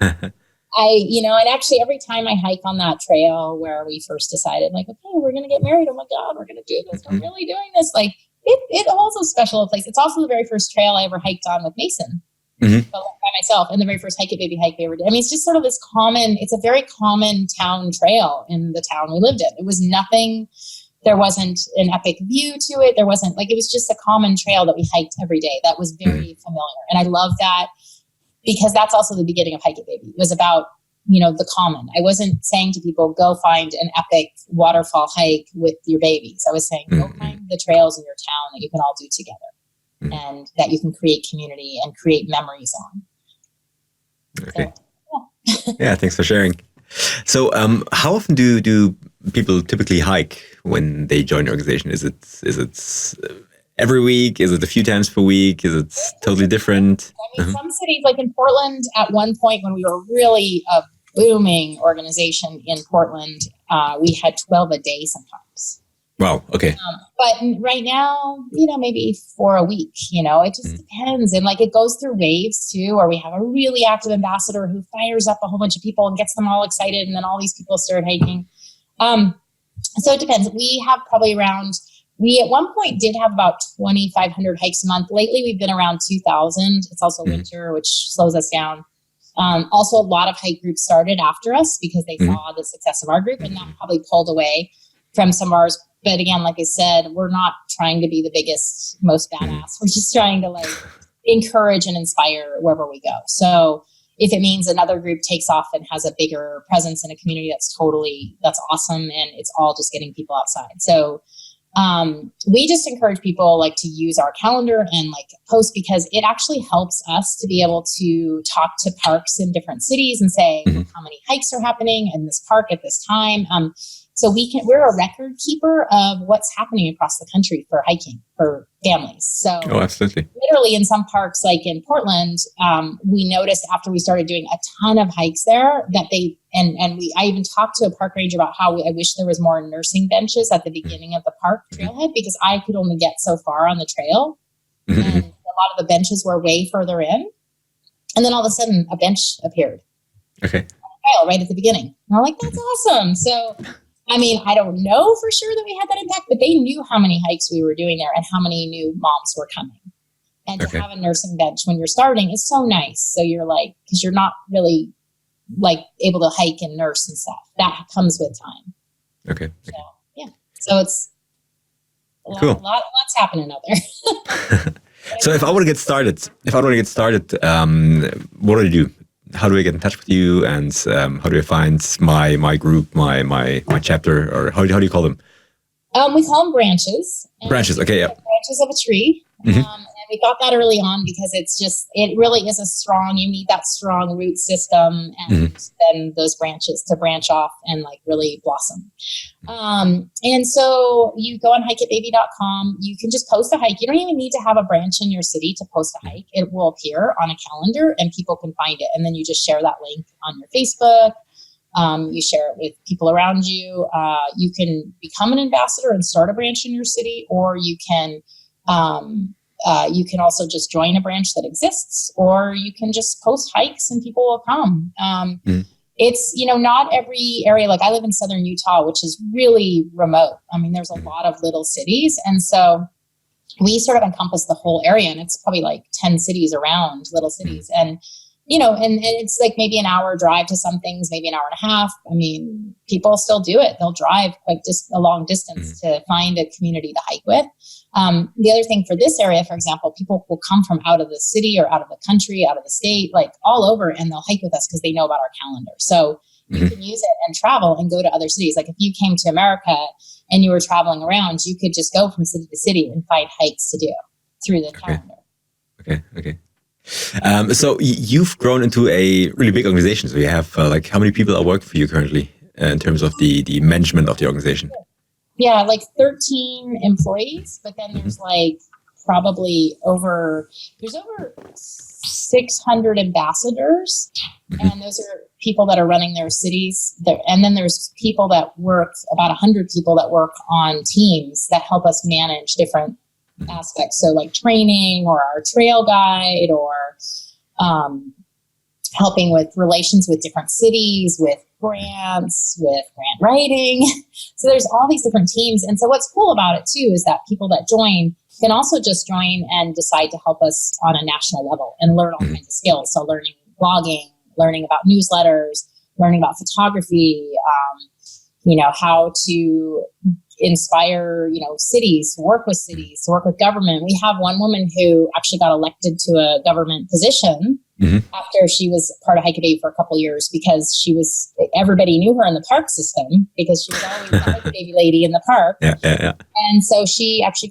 and actually every time I hike on that trail where we first decided okay, we're going to get married. Oh my God, we're going to do this. We're really doing this. It holds a special place. It's also the very first trail I ever hiked on with Mason by myself, and the very first Hike It Baby hike we ever did. It's just sort of it's a very common town trail in the town we lived in. It was nothing. There wasn't an epic view to it. There wasn't it was just a common trail that we hiked every day. That was very familiar. And I love that because that's also the beginning of Hike It Baby. It was about, the common. I wasn't saying to people, go find an epic waterfall hike with your babies. I was saying, go find the trails in your town that you can all do together and that you can create community and create memories on. Okay. So, yeah, thanks for sharing. So how often do people typically hike when they join your organization? Is it every week? Is it a few times per week? Is it totally different? Some cities, like in Portland, at one point when we were really a booming organization in Portland, we had 12 a day sometimes. Wow. Okay. But right now, maybe 4 a week, it just depends. And it goes through waves too, or we have a really active ambassador who fires up a whole bunch of people and gets them all excited. And then all these people start hiking. So it depends. We have probably we at one point did have about 2,500 hikes a month. Lately, we've been around 2,000. It's also winter, which slows us down. Also, a lot of hike groups started after us because they saw the success of our group, and that probably pulled away from some of ours. But again, like I said, we're not trying to be the biggest, most badass. We're just trying to encourage and inspire wherever we go. So if it means another group takes off and has a bigger presence in a community, that's awesome. And it's all just getting people outside. So we just encourage people to use our calendar and post because it actually helps us to be able to talk to parks in different cities and say how many hikes are happening in this park at this time. So we're a record keeper of what's happening across the country for hiking for families. So absolutely. Literally in some parks, like in Portland, we noticed after we started doing a ton of hikes there that I even talked to a park ranger about how I wish there was more nursing benches at the beginning of the park trailhead because I could only get so far on the trail. And a lot of the benches were way further in. And then all of a sudden a bench appeared. Okay. On the trail right at the beginning. And I'm like, that's awesome. So I don't know for sure that we had that impact, but they knew how many hikes we were doing there and how many new moms were coming. And to have a nursing bench when you're starting is so nice. So you're because you're not really able to hike and nurse and stuff. That comes with time. Okay. So, yeah. So it's lots happening out there. So if I want to get started, what do I do? How do I get in touch with you? And how do I find my group, my chapter, or how do you call them? We call them branches. Branches, okay, yeah. Branches of a tree. And we thought that early on because it really is you need that strong root system and then those branches to branch off and really blossom. And so you go on hikeitbaby.com. You can just post a hike. You don't even need to have a branch in your city to post a hike. It will appear on a calendar and people can find it. And then you just share that link on your Facebook. You share it with people around you. You can become an ambassador and start a branch in your city, or you can You can also just join a branch that exists, or you can just post hikes and people will come. It's, not every area, like I live in southern Utah, which is really remote. I mean, there's a lot of little cities. And so we sort of encompass the whole area, and it's probably like 10 cities around, little cities. And, and it's like maybe an hour drive to some things, maybe an hour and a half. I mean, people still do it. They'll drive quite just a long distance to find a community to hike with. The other thing for this area, for example, people will come from out of the city or out of the country, out of the state, like all over, and they'll hike with us because they know about our calendar. So you can use it and travel and go to other cities. Like if you came to America and you were traveling around, you could just go from city to city and find hikes to do through the calendar. Okay. So you've grown into a really big organization. So you have like how many people are working for you currently in terms of the management of the organization? Yeah, like 13 employees, but then there's like probably over 600 ambassadors, and those are people that are running their cities. And then there's people that work, about 100 people that work on teams that help us manage different aspects. So like training or our trail guide or helping with relations with different cities, with grants, with grant writing. So there's all these different teams. And so what's cool about it too is that people that join can also just join and decide to help us on a national level and learn all kinds of skills. So learning blogging, learning about newsletters, learning about photography, how to inspire, cities, to work with government. We have one woman who actually got elected to a government position after she was part of Hike a Baby for a couple of years, because everybody knew her in the park system because she was always the Hike a Baby lady in the park. Yeah. And so she actually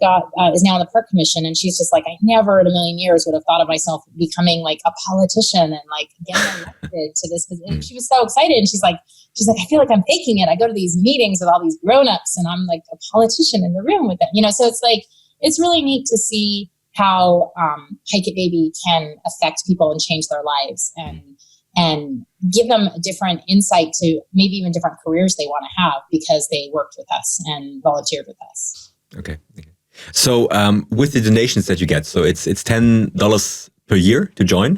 is now on the park commission, and she's just like, I never in a million years would have thought of myself becoming like a politician and like getting elected to this position. She was so excited, and she's like, I feel like I'm faking it. I go to these meetings with all these grown-ups and I'm like a politician in the room with them, so it's like, it's really neat to see how Hike It Baby can affect people and change their lives and give them a different insight to maybe even different careers they want to have because they worked with us and volunteered with us. Okay. So with the donations that you get, so it's $10 per year to join?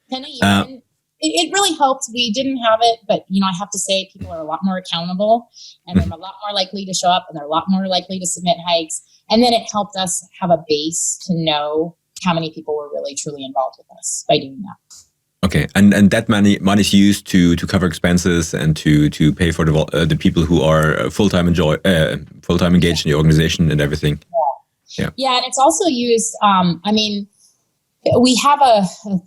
Yeah, $10 a year. It really helped. We didn't have it, but I have to say people are a lot more accountable, and they're a lot more likely to show up, and they're a lot more likely to submit hikes. And then it helped us have a base to know how many people were really truly involved with us by doing that. Okay, and that money is used to cover expenses and to pay for the people who are full-time engaged in the organization and everything. Yeah, and it's also used. We have a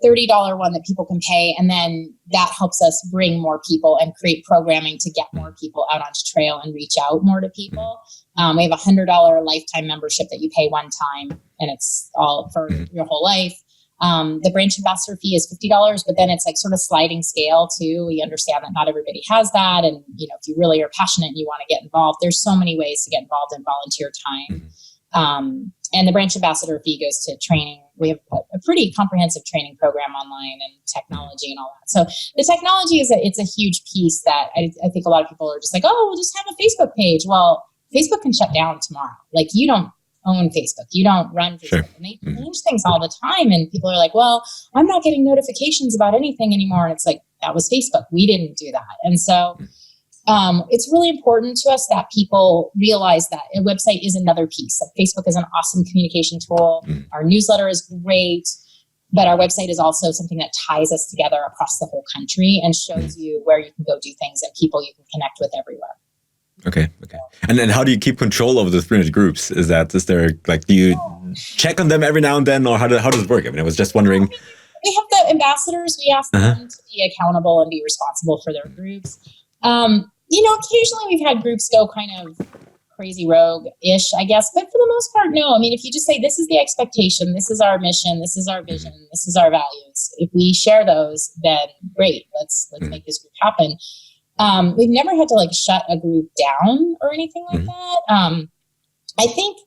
$30 one that people can pay, and then that helps us bring more people and create programming to get more people out onto trail and reach out more to people. We have a $100 lifetime membership that you pay one time, and it's all for your whole life. The branch ambassador fee is $50, but then it's like sort of sliding scale too. We understand that not everybody has that, and if you really are passionate and you want to get involved, there's so many ways to get involved in volunteer time. And the branch ambassador fee goes to training. We have a pretty comprehensive training program online and technology and all that. So the technology it's a huge piece that I think a lot of people are just like, oh, we'll just have a Facebook page. Well, Facebook can shut down tomorrow. Like, you don't own Facebook. You don't run Facebook. Sure. And they change things all the time. And people are like, well, I'm not getting notifications about anything anymore. And it's like, that was Facebook. We didn't do that. And so it's really important to us that people realize that a website is another piece. Like, Facebook is an awesome communication tool. Our newsletter is great, but our website is also something that ties us together across the whole country and shows you where you can go do things and people you can connect with everywhere. Okay. And then how do you keep control over the 300 groups? Is there do you check on them every now and then, or how does it work? I mean, I was just wondering. We have the ambassadors. We ask them to be accountable and be responsible for their groups. Occasionally we've had groups go kind of crazy rogue-ish, I guess. But for the most part, no. I mean, if you just say, this is the expectation, this is our mission, this is our vision, this is our values. If we share those, then great. Let's make this group happen. We've never had to shut a group down or anything like that. I think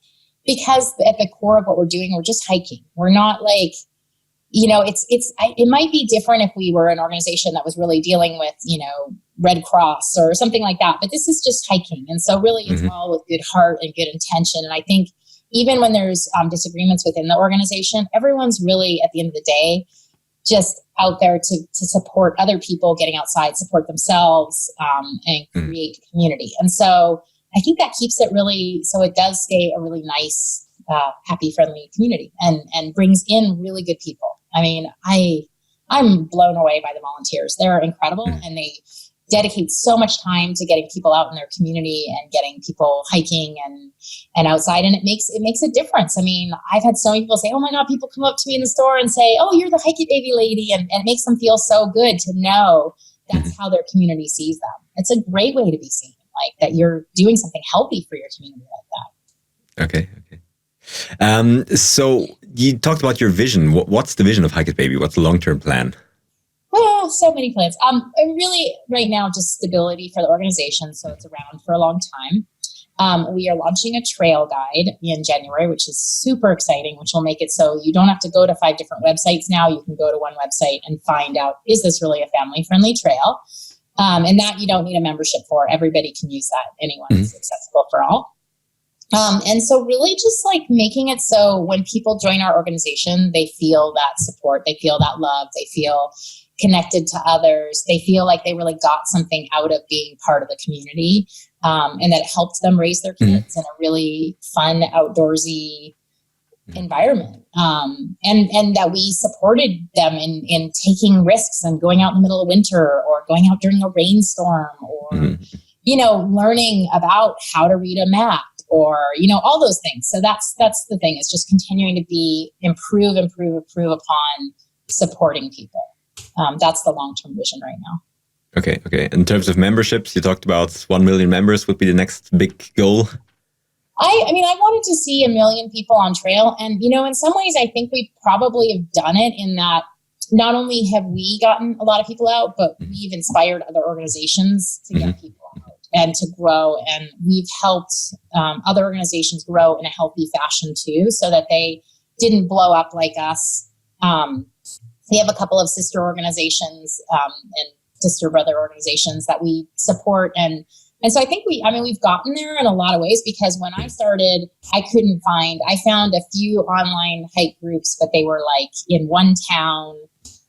because at the core of what we're doing, we're just hiking. We're not it might be different if we were an organization that was really dealing with, Red Cross or something like that. But this is just hiking. And so really it's all with good heart and good intention. And I think even when there's disagreements within the organization, everyone's really, at the end of the day, just out there to support other people getting outside, support themselves, and create community. And so I think that keeps it really, so it does stay a really nice, happy, friendly community and brings in really good people. I mean, I'm blown away by the volunteers. They're incredible, and they dedicate so much time to getting people out in their community and getting people hiking and outside. And it makes a difference. I mean, I've had so many people say, oh my God, people come up to me in the store and say, oh, you're the Hike It Baby lady. And it makes them feel so good to know that's how their community sees them. It's a great way to be seen, like that you're doing something healthy for your community like that. Okay. So you talked about your vision. What's the vision of Hike It Baby? What's the long-term plan? Well, so many plans. Really, right now, just stability for the organization, so it's around for a long time. We are launching a trail guide in January, which is super exciting, which will make it so you don't have to go to 5 different websites now. You can go to one website and find out, is this really a family-friendly trail? And that you don't need a membership for. Everybody can use that. Anyone. It's accessible for all. And so really just like making it so when people join our organization, they feel that support, they feel that love, they feel connected to others. They feel like they really got something out of being part of the community, and that it helped them raise their kids in a really fun, outdoorsy environment. And that we supported them in taking risks and going out in the middle of winter or going out during a rainstorm or, learning about how to read a map or, all those things. So that's the thing, is just continuing to improve upon supporting people. That's the long-term vision right now. Okay. In terms of memberships, you talked about 1 million members would be the next big goal. I wanted to see 1 million people on trail. And, in some ways, I think we probably have done it in that not only have we gotten a lot of people out, but we've inspired other organizations to get people out and to grow. And we've helped other organizations grow in a healthy fashion too, so that they didn't blow up like us. We have a couple of sister organizations and sister brother organizations that we support. And so I think we've gotten there in a lot of ways, because when I started, I found a few online hike groups, but they were like in one town,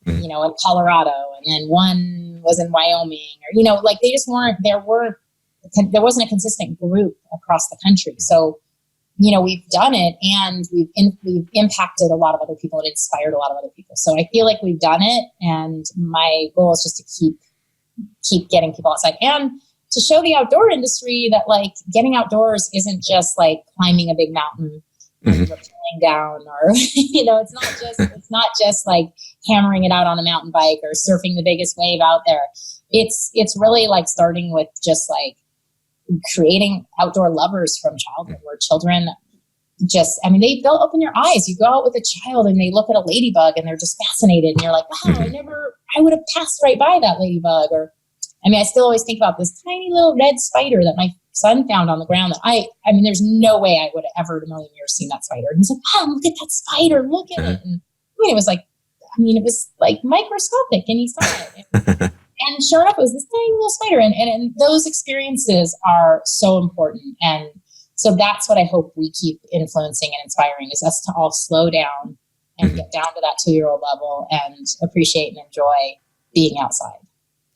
in Colorado, and then one was in Wyoming, or, like they just there wasn't a consistent group across the country. So, we've done it, and we've impacted a lot of other people and inspired a lot of other people. So I feel like we've done it, and my goal is just to keep getting people outside and to show the outdoor industry that like getting outdoors isn't just like climbing a big mountain or rappelling down, or it's not just like hammering it out on a mountain bike or surfing the biggest wave out there. It's really like starting with just like creating outdoor lovers from childhood, where children they'll open your eyes. You go out with a child and they look at a ladybug and they're just fascinated, and you're like, wow, I would have passed right by that ladybug. Or, I still always think about this tiny little red spider that my son found on the ground that there's no way I would have ever in a million years seen that spider. And he's like, wow, look at that spider, look at it. And it was like microscopic, and he saw it. And sure enough, it was this tiny little spider. And those experiences are so important. And so that's what I hope we keep influencing and inspiring, is us to all slow down and get down to that 2-year-old level and appreciate and enjoy being outside.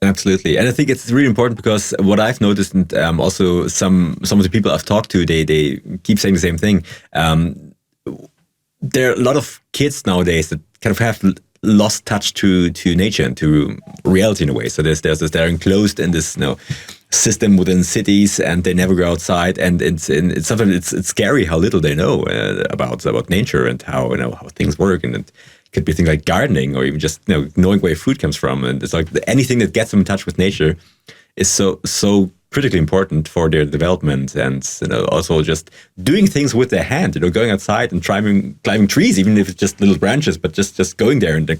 Absolutely. And I think it's really important, because what I've noticed, and also some of the people I've talked to, they keep saying the same thing. There are a lot of kids nowadays that kind of have lost touch to nature and to reality in a way. So they're enclosed in this system within cities, and they never go outside. And it's sometimes it's scary how little they know about nature and how things work. And it could be things like gardening, or even just knowing where food comes from. And it's like anything that gets them in touch with nature is so critically important for their development, and also just doing things with their hand, going outside and climbing trees, even if it's just little branches, but just going there and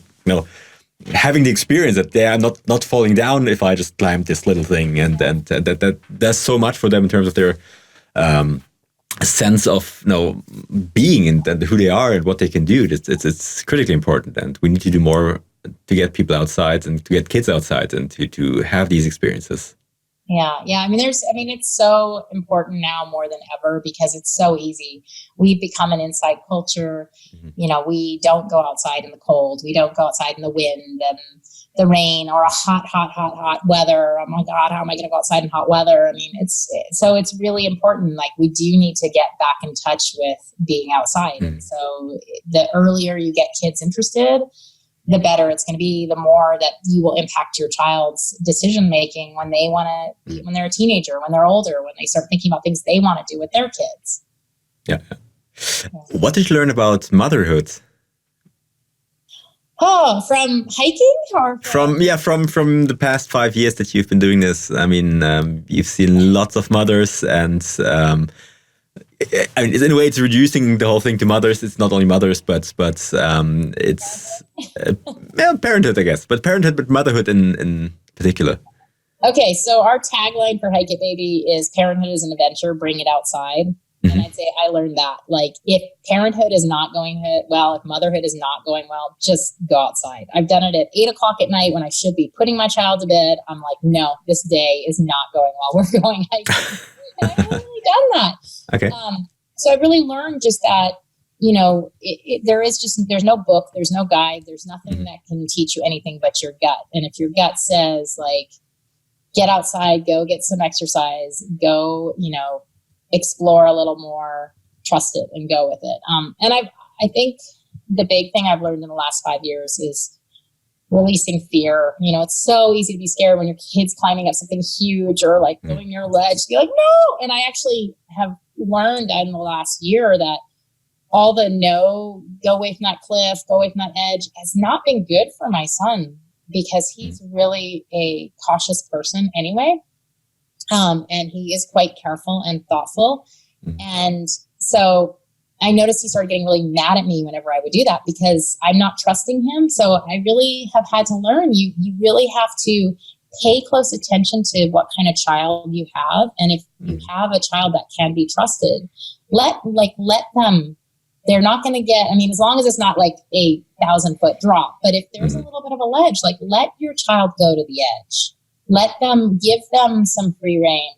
having the experience that they are not falling down if I just climb this little thing, and that does so much for them in terms of their sense of being and who they are and what they can do. It's critically important, and we need to do more to get people outside and to get kids outside and to have these experiences. Yeah. I mean, it's so important now more than ever because it's so easy. We've become an inside culture. Mm-hmm. We don't go outside in the cold. We don't go outside in the wind and the rain or a hot weather. Oh my God, how am I going to go outside in hot weather? I mean, it's really important. Like, we do need to get back in touch with being outside. Mm-hmm. And so the earlier you get kids interested, the better it's going to be, the more that you will impact your child's decision making when they want to, when they're a teenager, when they're older, when they start thinking about things they want to do with their kids. Yeah. What did you learn about motherhood? Oh, from hiking or from the past 5 years that you've been doing this? I mean, you've seen lots of mothers, and I mean, in a way, it's reducing the whole thing to mothers. It's not only mothers, but it's parenthood, I guess. But parenthood, but motherhood in particular. Okay, so our tagline for Hike It Baby is "Parenthood is an adventure. Bring it outside." And I'd say I learned that. Like, if parenthood is not going well, if motherhood is not going well, just go outside. I've done it at 8:00 at night when I should be putting my child to bed. I'm like, no, this day is not going well. We're going hiking. And I've really done that. Okay. So I really learned just that, there's no book, there's no guide, there's nothing that can teach you anything but your gut. And if your gut says, like, get outside, go get some exercise, go, explore a little more, trust it and go with it. And I think the big thing I've learned in the last 5 years is releasing fear. It's so easy to be scared when your kid's climbing up something huge or like going near a ledge. You're like, no. And I actually have learned in the last year that all the no, go away from that cliff, go away from that edge has not been good for my son because he's really a cautious person anyway. And he is quite careful and thoughtful. And so I noticed he started getting really mad at me whenever I would do that because I'm not trusting him. So I really have had to learn, you really have to pay close attention to what kind of child you have. And if you have a child that can be trusted, let them, they're not going to get, as long as it's not like a 1,000-foot drop, but if there's a little bit of a ledge, like, let your child go to the edge. Give them some free rein,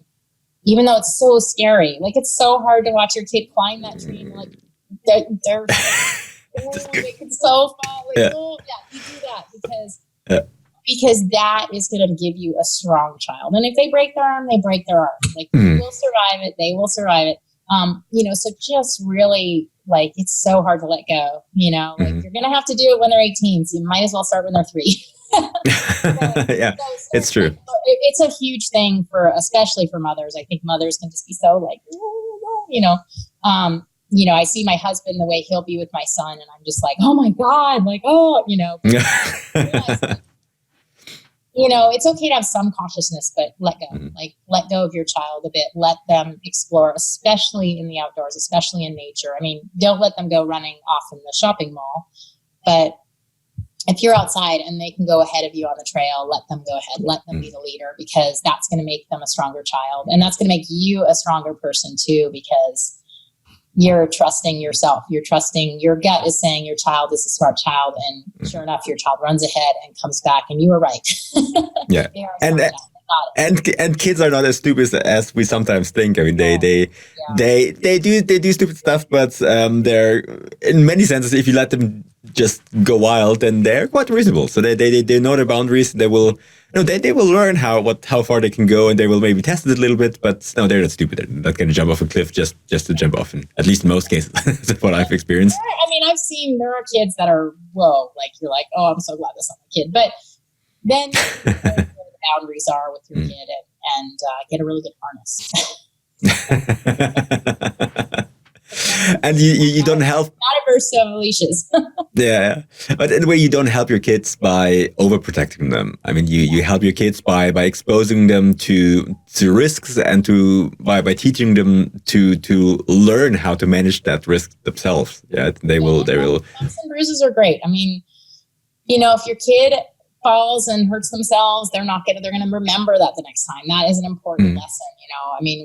even though it's so scary. Like, it's so hard to watch your kid climb that tree and like they're they can so fall. Like, you do that because that is going to give you a strong child. And if they break their arm, they break their arm. Like, you will survive it. They will survive it. So just really, like, it's so hard to let go. Like, you're going to have to do it when they're 18. So you might as well start when they're 3. It's true. It's a huge thing especially for mothers. I think mothers can just be so like, I see my husband, the way he'll be with my son, and I'm just like, oh my God, like, it's okay to have some cautiousness, but let go, like, let go of your child a bit, let them explore, especially in the outdoors, especially in nature. Don't let them go running off in the shopping mall, but if you're outside and they can go ahead of you on the trail, let them go ahead. Let them be the leader, because that's going to make them a stronger child. And that's going to make you a stronger person too, because you're trusting yourself. You're trusting your gut is saying your child is a smart child. And sure enough, your child runs ahead and comes back and you were right. Yeah. And kids are not as stupid as we sometimes think. They do stupid stuff, but they're, in many senses, if you let them just go wild, then they're quite reasonable. So they know their boundaries. They will learn how far they can go, and they will maybe test it a little bit. But no, they're not stupid. They're not going to jump off a cliff just to jump off. At least in most cases, that's what I've experienced. I've seen there are kids that are like you're like, oh, I'm so glad that's not my kid. But then you know where the boundaries are with your kid, and get a really good harness. And you don't help. Not averse to leashes. Yeah, but in a way, you don't help your kids by overprotecting them. You help your kids by exposing them to risks, and by teaching them to learn how to manage that risk themselves. Yeah, they will. Bumps and bruises are great. If your kid falls and hurts themselves, they're going to remember that the next time. That is an important lesson.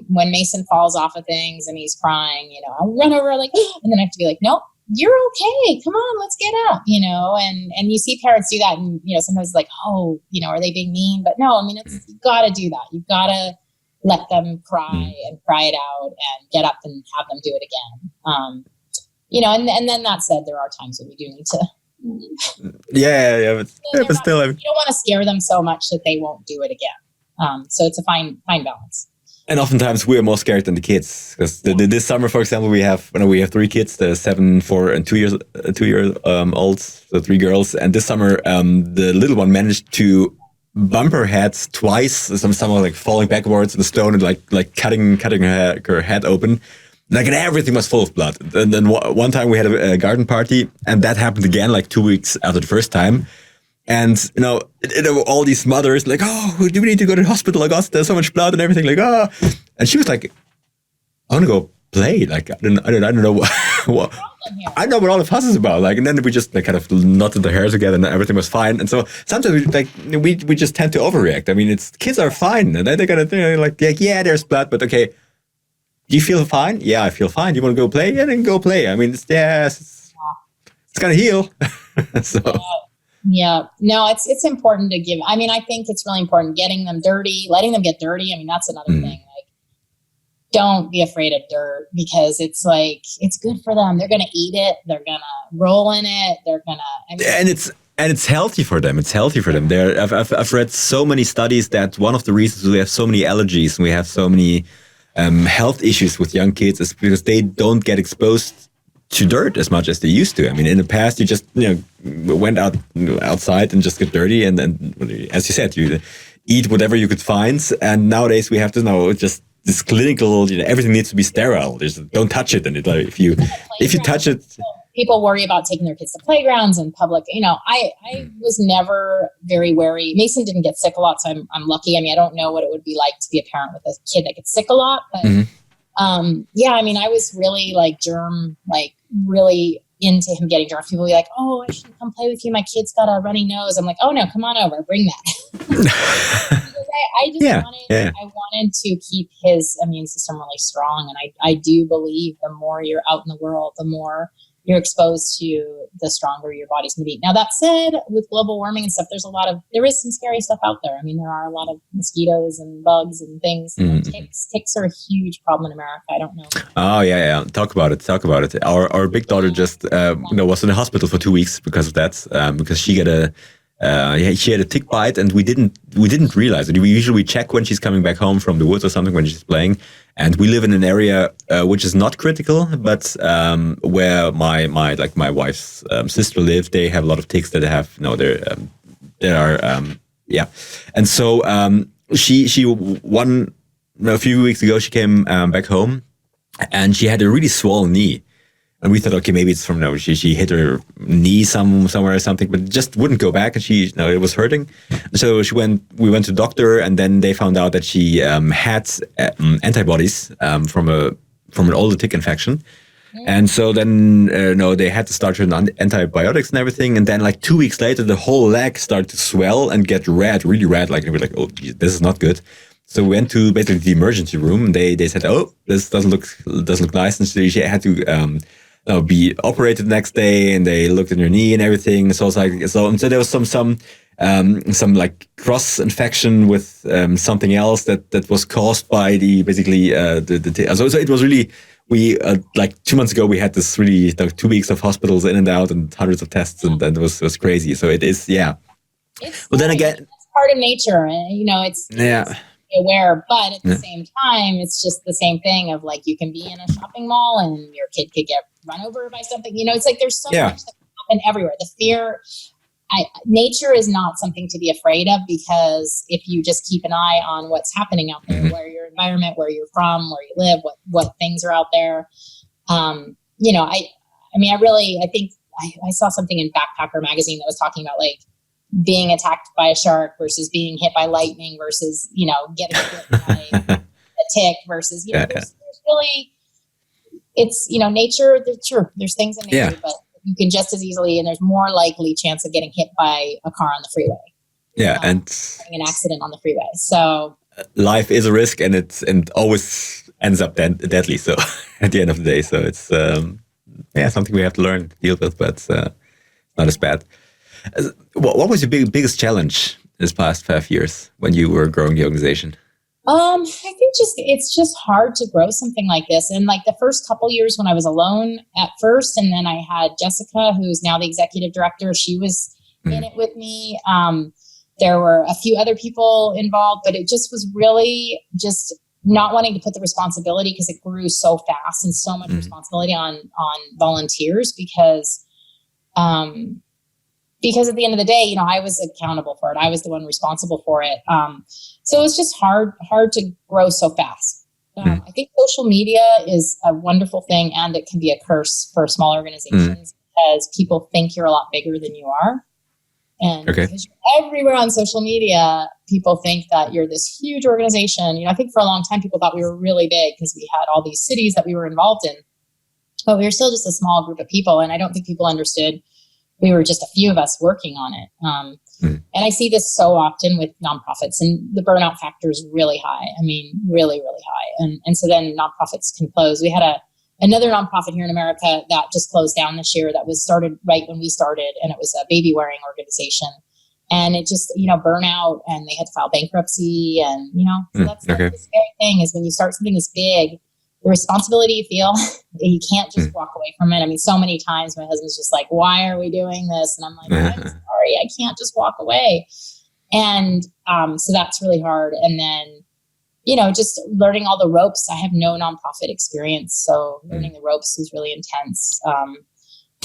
When Mason falls off of things and he's crying, I'll run over and then I have to be like, nope, you're okay. Come on, let's get up, and you see parents do that. And, sometimes it's like, oh, are they being mean? But no, I mean, you've got to do that. You've got to let them cry and cry it out and get up and have them do it again. And then that said, there are times when we do need to. But still, you don't want to scare them so much that they won't do it again. So it's a fine balance. And oftentimes we're more scared than the kids, because this summer, for example, we have 3 kids, the 7, 4, and 2 year old, so 3 girls. And this summer, the little one managed to bump her head twice, somehow like falling backwards in the stone and like cutting her head open. Like, and everything was full of blood. And then one time we had a garden party, and that happened again, like 2 weeks after the first time. And, there were all these mothers like, oh, do we need to go to the hospital? Like, oh, there's so much blood and everything. Like, oh. And she was like, I want to go play. Like, I don't know what I know what all the fuss is about. Like, and then we just kind of knotted the hair together and everything was fine. And so sometimes we just tend to overreact. I mean, kids are fine. And then they're going to like, yeah, there's blood, but okay. Do you feel fine? Yeah, I feel fine. You want to go play? Yeah, then go play. I mean, it's going to heal. So. Yeah. No, it's important to give. I mean, I think it's really important getting them dirty, letting them get dirty. I mean, that's another thing. Like, don't be afraid of dirt, because it's like, it's good for them. They're going to eat it. They're going to roll in it. They're going to. And it's healthy for them. It's healthy for them. I've read so many studies that one of the reasons we have so many allergies and we have so many health issues with young kids is because they don't get exposed to dirt as much as they used to. I mean, in the past, you just went outside and just get dirty, and then, as you said, you eat whatever you could find. And nowadays, we have to know just this clinical. Everything needs to be sterile. Don't touch it, and if you touch it. People worry about taking their kids to playgrounds and public. I was never very wary. Mason didn't get sick a lot, so I'm lucky. I mean, I don't know what it would be like to be a parent with a kid that gets sick a lot, but I mean, I was really really into him getting germs. People be like, "Oh, I should come play with you. My kid's got a runny nose." I'm like, "Oh no, come on over, bring that." Because I wanted to keep his immune system really strong, and I do believe the more you're out in the world, the more you're exposed to, the stronger your body's going to be. Now, that said, with global warming and stuff, there is some scary stuff out there. I mean, there are a lot of mosquitoes and bugs and things. Ticks are a huge problem in America. I don't know. Oh, yeah. Talk about it. Our big daughter just, was in the hospital for 2 weeks because of that, because she had a tick bite, and we didn't realize it. We usually check when she's coming back home from the woods or something, when she's playing. And we live in an area which is not critical, but where my wife's sister lives, they have a lot of ticks that have And so a few weeks ago she came back home, and she had a really swollen knee. And we thought, okay, maybe it's from she hit her knee somewhere or something, but it just wouldn't go back, and it was hurting. So we went to the doctor, and then they found out that she had antibodies from an older tick infection. And so then they had to start her on antibiotics and everything. And then like 2 weeks later, the whole leg started to swell and get red, really red. Like, we were like, oh, geez, this is not good. So we went to basically the emergency room, and they said, oh, this doesn't look nice. And so she had to be operated the next day, and they looked at her knee and everything. So it's like, so there was some like cross infection with something else that was caused by the so it was really, we like 2 months ago we had this really 2 weeks of hospitals in and out and hundreds of tests, and it was crazy. So it is, yeah. But then again, it's part of nature, and it's aware, but at the same time, it's just the same thing of like, you can be in a shopping mall and your kid could get run over by something. It's like there's so much that can happen everywhere. The fear, nature is not something to be afraid of, because if you just keep an eye on what's happening out there, where your environment, where you're from, where you live, what things are out there. I think I saw something in Backpacker magazine that was talking about like being attacked by a shark versus being hit by lightning versus, getting hit by a tick versus, there's really, it's, nature, there's things in nature, but you can just as easily, and there's more likely chance of getting hit by a car on the freeway. Yeah. And having an accident on the freeway. So life is a risk, and it always ends up deadly. So at the end of the day, so it's, something we have to learn to deal with, but not as bad. What was your biggest challenge this past 5 years when you were growing the organization? I think it's just hard to grow something like this. And like the first couple years when I was alone at first, and then I had Jessica, who's now the executive director. She was in it with me. There were a few other people involved, but it just was really just not wanting to put the responsibility, because it grew so fast, and so much responsibility on volunteers, because at the end of the day, I was accountable for it. I was the one responsible for it. So it was just hard to grow so fast. I think social media is a wonderful thing, and it can be a curse for small organizations, because people think you're a lot bigger than you are. And because you're everywhere on social media, people think that you're this huge organization. I think for a long time, people thought we were really big because we had all these cities that we were involved in, but we were still just a small group of people. And I don't think people understood we were just a few of us working on it. And I see this so often with nonprofits, and the burnout factor is really high. I mean, really, really high. And so then nonprofits can close. We had another nonprofit here in America that just closed down this year, that was started right when we started, and it was a baby wearing organization. And it just, burnout, and they had to file bankruptcy, and, so that's the scary thing, is when you start something this big, the responsibility you feel, you can't just walk away from it. I mean, so many times my husband's just like, why are we doing this? And I'm like, I'm sorry, I can't just walk away. And so that's really hard. And then, just learning all the ropes. I have no nonprofit experience, so learning the ropes was really intense.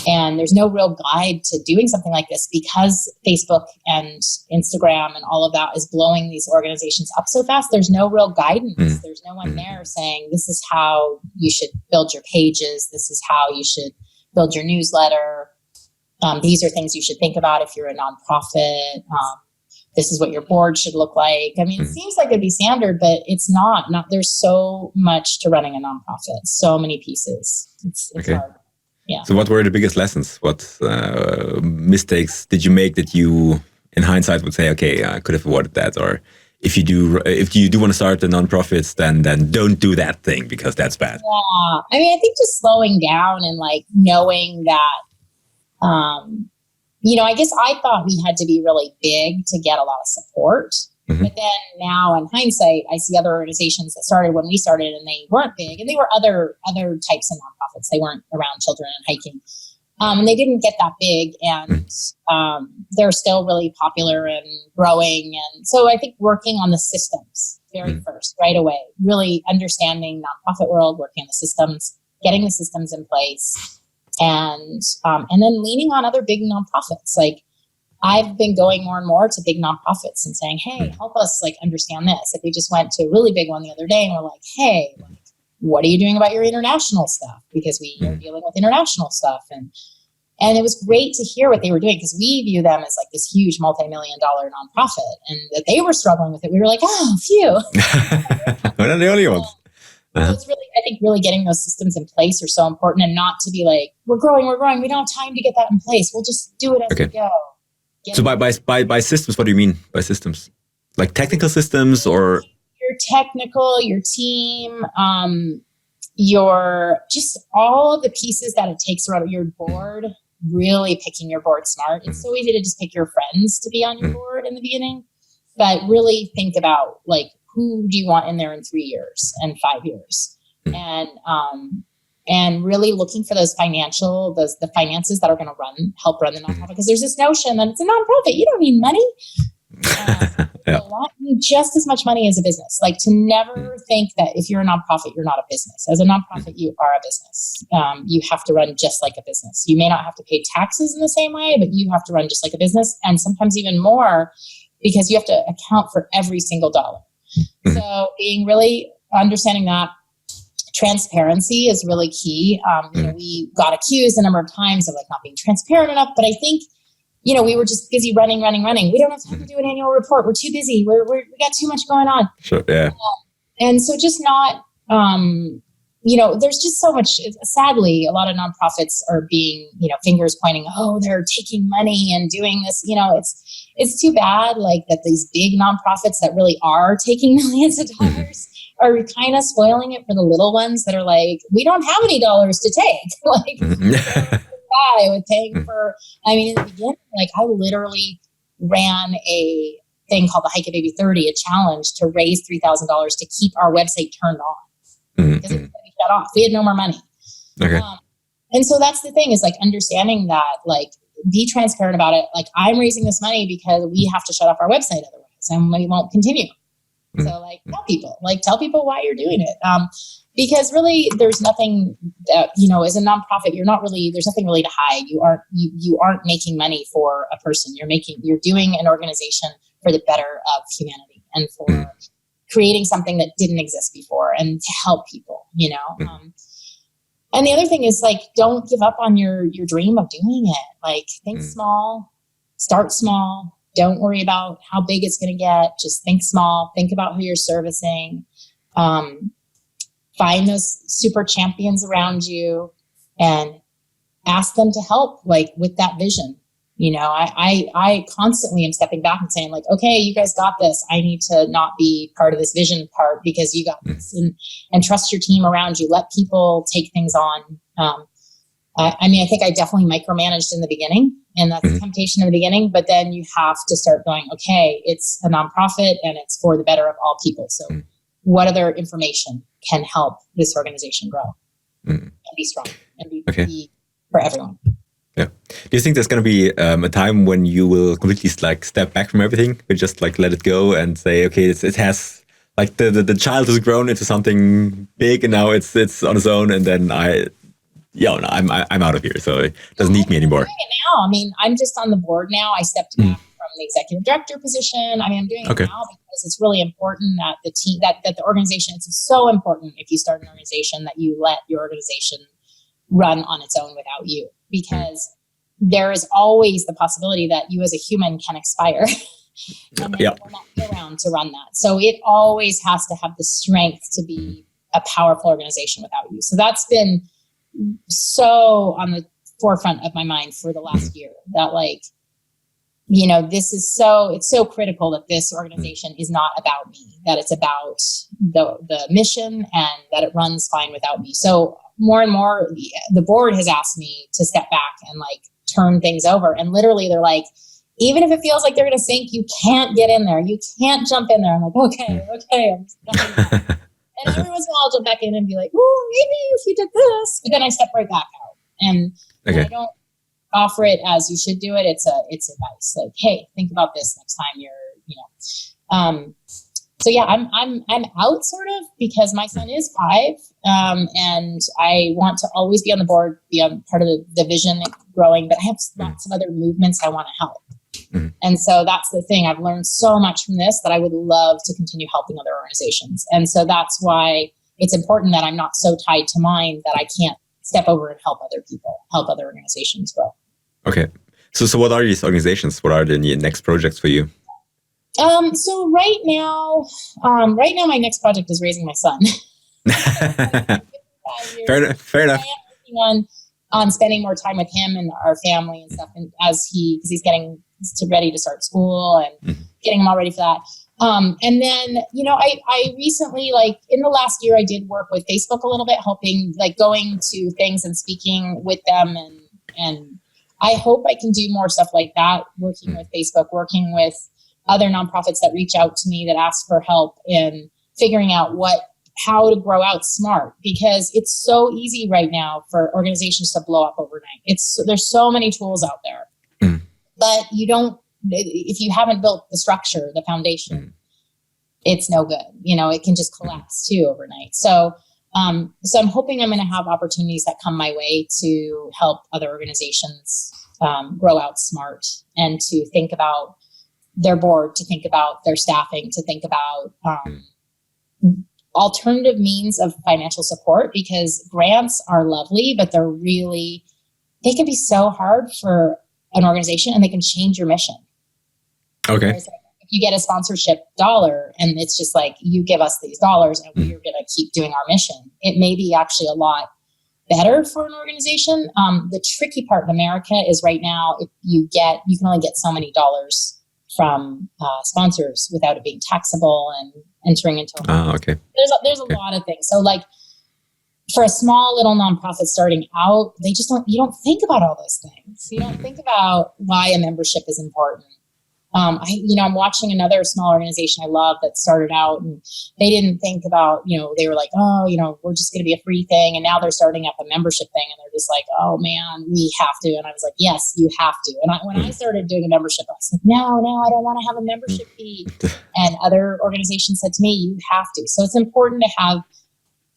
And there's no real guide to doing something like this, because Facebook and Instagram and all of that is blowing these organizations up so fast. There's no real guidance. There's no one there saying, this is how you should build your pages. This is how you should build your newsletter. These are things you should think about if you're a nonprofit. This is what your board should look like. I mean, it seems like it'd be standard, but it's not. There's so much to running a nonprofit. So many pieces. It's hard. Yeah. So what were the biggest lessons? What mistakes did you make that you, in hindsight, would say, okay, I could have avoided that? Or if you do want to start a nonprofit, then don't do that thing, because that's bad. Yeah. I mean, I think just slowing down and knowing that, I guess I thought we had to be really big to get a lot of support. But then now in hindsight, I see other organizations that started when we started, and they weren't big, and they were other types of nonprofits. They weren't around children and hiking. And they didn't get that big, and they're still really popular and growing. And so I think working on the systems first, right away, really understanding nonprofit world, working on the systems, getting the systems in place, and then leaning on other big nonprofits. I've been going more and more to big nonprofits and saying, hey, help us understand this. We just went to a really big one the other day, and we're like, hey, what are you doing about your international stuff? Because we are dealing with international stuff. And it was great to hear what they were doing, because we view them as this huge multi-million-dollar nonprofit, and that they were struggling with it. We were like, oh, phew. We're not the only ones. So it's really, I think really getting those systems in place are so important, and not to be like, we're growing. We don't have time to get that in place. We'll just do it as we go. So by systems, what do you mean by systems? Like technical systems, or your technical, your team, your just all of the pieces that it takes around your board. Really picking your board smart. It's so easy to just pick your friends to be on your board in the beginning, but really think about who do you want in there in 3 years and 5 years, and really looking for the finances that are going to help run the nonprofit. Because there's this notion that it's a nonprofit, you don't need money. You need just as much money as a business. To never think that if you're a nonprofit, you're not a business. As a nonprofit, you are a business. You have to run just like a business. You may not have to pay taxes in the same way, but you have to run just like a business, and sometimes even more, because you have to account for every single dollar. So being really understanding that. Transparency is really key. We got accused a number of times of not being transparent enough, but I think, we were just busy running. We don't have time to do an annual report. We're too busy. We got too much going on. Sure. Yeah. And so just not, there's just so much, sadly, a lot of nonprofits are being, fingers pointing, oh, they're taking money and doing this, it's too bad, that these big nonprofits that really are taking millions of dollars are we kind of spoiling it for the little ones that are like, we don't have any dollars to take? Like, with paying for, I mean, in the beginning, like I literally ran a thing called the Hike a Baby 30, a challenge to raise $3,000 to keep our website turned on because it was going to be shut off. We had no more money. Okay. And so that's the thing is like understanding that, like, be transparent about it. Like, I'm raising this money because we have to shut off our website otherwise, and we won't continue. So like tell people why you're doing it. Because really there's nothing that, as a nonprofit, there's nothing really to hide. You aren't making money for a person. You're doing an organization for the better of humanity and for creating something that didn't exist before and to help people, and the other thing is like, don't give up on your dream of doing it. Like, think small, start small. Don't worry about how big it's going to get. Just think small. Think about who you're servicing. Find those super champions around you and ask them to help, like, with that vision. I constantly am stepping back and saying, like, okay, you guys got this. I need to not be part of this vision part because you got this, and trust your team around you. Let people take things on. I think I definitely micromanaged in the beginning, and that's a temptation in the beginning, but then you have to start going, okay, it's a nonprofit and it's for the better of all people. So what other information can help this organization grow and be strong and be for everyone? Yeah. Do you think there's going to be a time when you will completely like step back from everything, but just like let it go and say, okay, it has like the child has grown into something big and now it's on its own, and then I'm out of here, so it doesn't need me anymore. I'm doing it now. I mean, I'm just on the board now. I stepped back from the executive director position. I mean, I'm doing it now because it's really important that the team, that the organization, it's so important if you start an organization that you let your organization run on its own without you, because there is always the possibility that you as a human can expire and then will not be around to run that. So it always has to have the strength to be a powerful organization without you. So that's been so on the forefront of my mind for the last year, that like, it's so critical that this organization is not about me, that it's about the mission and that it runs fine without me. So more and more the board has asked me to step back and like turn things over. And literally they're like, even if it feels like they're going to sink, you can't get in there. You can't jump in there. I'm like, okay. And every once in a while I'll jump back in and be like, oh, maybe if you did this, but then I step right back out. And I don't offer it as you should do it. It's advice. Like, hey, think about this next time you're, so yeah, I'm out sort of because my son is 5. And I want to always be on the board, be on part of the vision growing, but I have lots of other movements I want to help. And so that's the thing. I've learned so much from this that I would love to continue helping other organizations. And so that's why it's important that I'm not so tied to mine that I can't step over and help other people, help other organizations grow. Okay. So what are these organizations? What are the next projects for you? So right now my next project is raising my son. Fair enough. I am working on spending more time with him and our family and stuff, and because he's getting ready to start school and getting him all ready for that. And then, I recently, like in the last year, I did work with Facebook a little bit, helping, like going to things and speaking with them. And I hope I can do more stuff like that, working with Facebook, working with other nonprofits that reach out to me that ask for help in figuring out how to grow out smart, because it's so easy right now for organizations to blow up overnight. There's so many tools out there, but if you haven't built the structure, the foundation, it's no good. It can just collapse too overnight. So I'm hoping I'm going to have opportunities that come my way to help other organizations grow out smart, and to think about their board, to think about their staffing, to think about alternative means of financial support, because grants are lovely, but they can be so hard for an organization, and they can change your mission. Okay. Whereas, like, if you get a sponsorship dollar and it's just like, you give us these dollars and we're going to keep doing our mission, it may be actually a lot better for an organization. The tricky part in America is right now, if you can only get so many dollars from sponsors without it being taxable entering into a home. Okay. There's a lot of things. So like for a small little nonprofit starting out, you don't think about all those things. You don't think about why a membership is important. I'm watching another small organization I love that started out and they didn't think about, they were like, oh, we're just going to be a free thing. And now they're starting up a membership thing and they're just like, oh man, we have to. And I was like, yes, you have to. And when I started doing a membership, I was like, no, I don't want to have a membership fee. And other organizations said to me, you have to. So it's important to have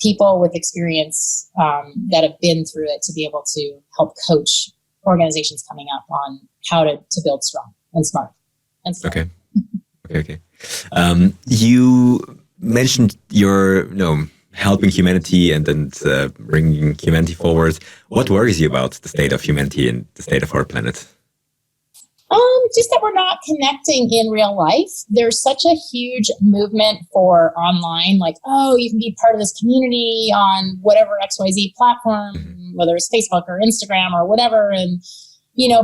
people with experience that have been through it to be able to help coach organizations coming up on how to build strong and smart. Okay. You mentioned your, helping humanity and bringing humanity forward. What worries you about the state of humanity and the state of our planet? Just that we're not connecting in real life. There's such a huge movement for online, like, oh, you can be part of this community on whatever XYZ platform, whether it's Facebook or Instagram or whatever. And,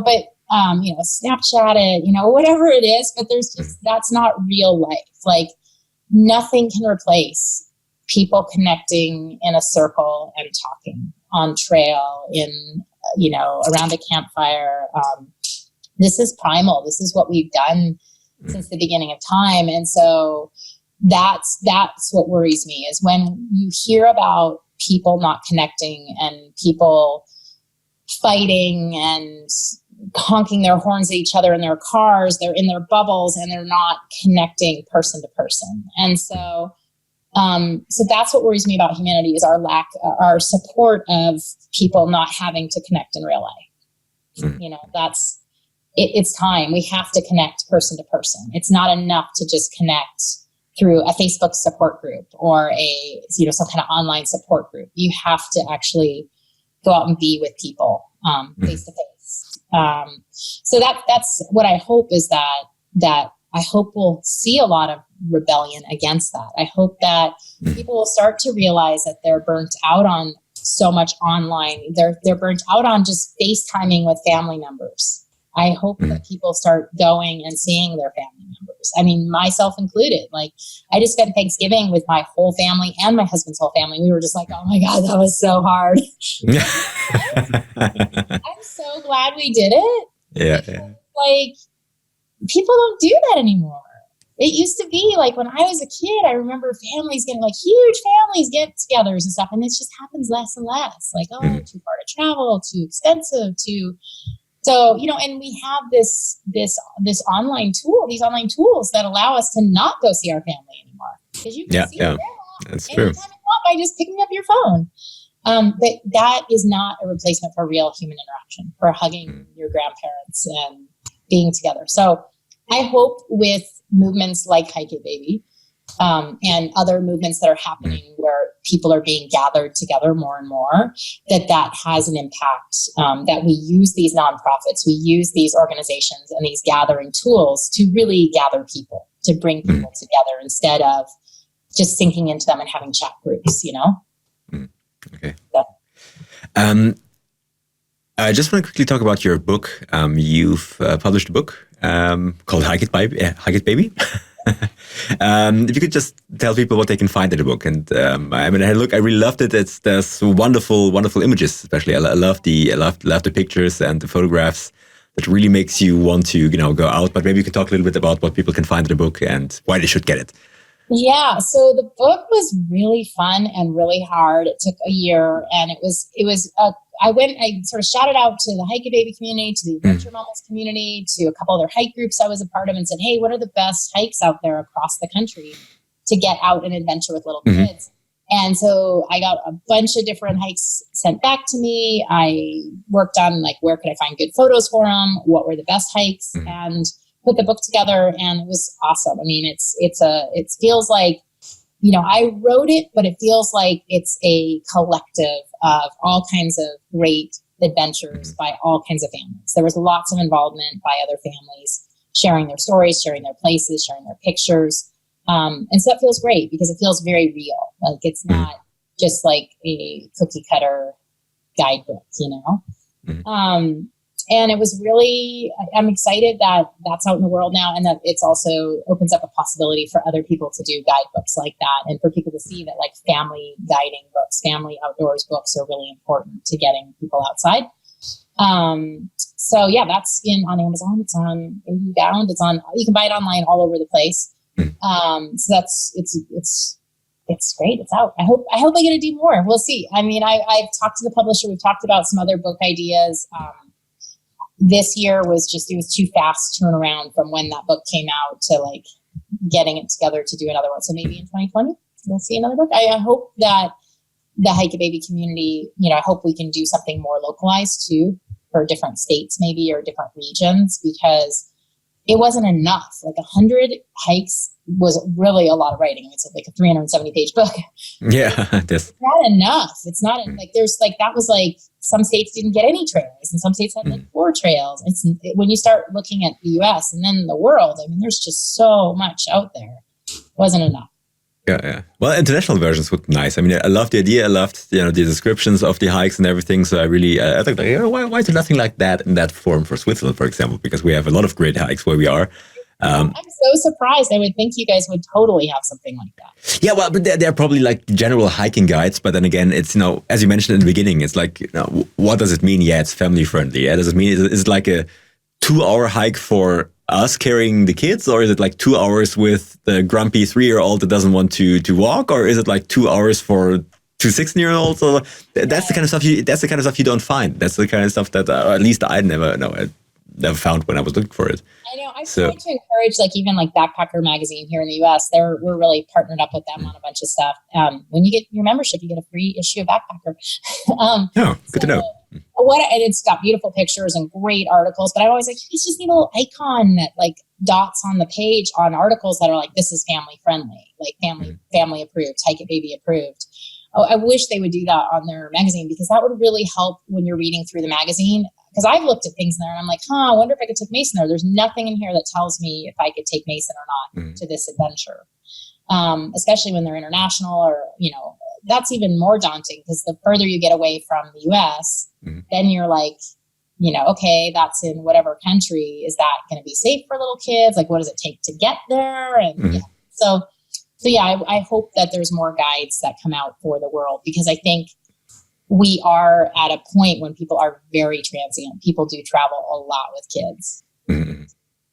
but Snapchat it, whatever it is, but that's not real life. Like nothing can replace people connecting in a circle and talking on trail around a campfire. This is primal. This is what we've done since the beginning of time. And so that's what worries me is when you hear about people not connecting and people fighting and honking their horns at each other in their cars, they're in their bubbles and they're not connecting person to person. And so that's what worries me about humanity is our support of people not having to connect in real life. It's time. We have to connect person to person. It's not enough to just connect through a Facebook support group or some kind of online support group. You have to actually go out and be with people face to face. So that's what I hope is that I hope we'll see a lot of rebellion against that. I hope that people will start to realize that they're burnt out on so much online. They're burnt out on just FaceTiming with family members. I hope that people start going and seeing their family members. I mean, myself included. Like, I just spent Thanksgiving with my whole family and my husband's whole family. We were just like, oh my God, that was so hard. I'm so glad we did it. Yeah. Like, people don't do that anymore. It used to be like when I was a kid, I remember families getting like huge families get-togethers and stuff. And it just happens less and less. Like, oh, too far to travel, too expensive, So, and we have this online tools that allow us to not go see our family anymore because you can see your grandma that's anytime true. you want by just picking up your phone. But that is not a replacement for real human interaction, for hugging your grandparents and being together. So I hope with movements like Hike It Baby, and other movements that are happening where people are being gathered together more and more, that has an impact, that we use these nonprofits, we use these organizations and these gathering tools to really gather people, to bring people together instead of just sinking into them and having chat groups, Okay. So. I just want to quickly talk about your book. You've published a book called Hike It Baby. If you could just tell people what they can find in the book. And I really loved it. There's wonderful, wonderful images, especially. I love the pictures and the photographs. That really makes you want to, go out. But maybe you can talk a little bit about what people can find in the book and why they should get it. Yeah. So the book was really fun and really hard. It took a year, and I sort of shouted out to the Hike It Baby community, to the Adventure Mamas community, to a couple other hike groups I was a part of, and said, hey, what are the best hikes out there across the country to get out and adventure with little kids? And so I got a bunch of different hikes sent back to me. I worked on where could I find good photos for them? What were the best hikes? And put the book together, and it was awesome. I mean, it feels like, I wrote it, but it feels like it's a collective of all kinds of great adventures by all kinds of families. There was lots of involvement by other families, sharing their stories, sharing their places, sharing their pictures. And so that feels great because it feels very real. Like, it's not just like a cookie cutter guidebook, And it was really, I'm excited that that's out in the world now, and that it's also opens up a possibility for other people to do guidebooks like that, and for people to see that like family guiding books, family outdoors books are really important to getting people outside. So yeah, that's on Amazon. It's on IndieBound. You can buy it online all over the place. So that's, it's great. It's out. I hope I get to do more. We'll see. I mean, I've talked to the publisher. We've talked about some other book ideas. This year it was too fast turnaround from when that book came out to like getting it together to do another one. So maybe in 2020 we'll see another book. I hope that the Hike a Baby community, I hope we can do something more localized too, for different states maybe, or different regions, because it wasn't enough. Like 100 hikes was really a lot of writing. It's like a 370-page book. Yeah, it's not enough. It's not like there's like, that was like some states didn't get any trails, and some states had like 4 trails. When you start looking at the US and then the world, I mean, there's just so much out there. It wasn't enough. Yeah. Well, international versions would be nice. I mean, I loved the idea. I loved, the descriptions of the hikes and everything. So I really, I think, why is there nothing like that in that form for Switzerland, for example? Because we have a lot of great hikes where we are. I'm so surprised. I would think you guys would totally have something like that. Yeah, well, but they're probably like general hiking guides. But then again, it's, as you mentioned in the beginning, it's like, what does it mean? Yeah, it's family friendly. Yeah, does it mean, is it like a 2-hour hike for us carrying the kids, or is it like 2 hours with the grumpy 3-year-old that doesn't want to walk, or is it like 2 hours for 2 16-year-olds? So that's the kind of stuff you don't find. That's the kind of stuff that at least I never found when I was looking for it. I know. I've tried to encourage, like even like Backpacker magazine here in the US. We're really partnered up with them on a bunch of stuff. When you get your membership, you get a free issue of Backpacker. Good to know. And it's got beautiful pictures and great articles, but I'm always like, you just need a little icon that like dots on the page on articles that are like, this is family friendly, like family approved, Hike a Baby approved. Oh, I wish they would do that on their magazine, because that would really help when you're reading through the magazine. Because I've looked at things in there and I'm like, I wonder if I could take Mason there. There's nothing in here that tells me if I could take Mason or not to this adventure. Especially when they're international, or, that's even more daunting, because the further you get away from the US, then you're like, okay, that's in whatever country. Is that going to be safe for little kids? Like, what does it take to get there? And So I hope that there's more guides that come out for the world, because I think we are at a point when people are very transient. People do travel a lot with kids.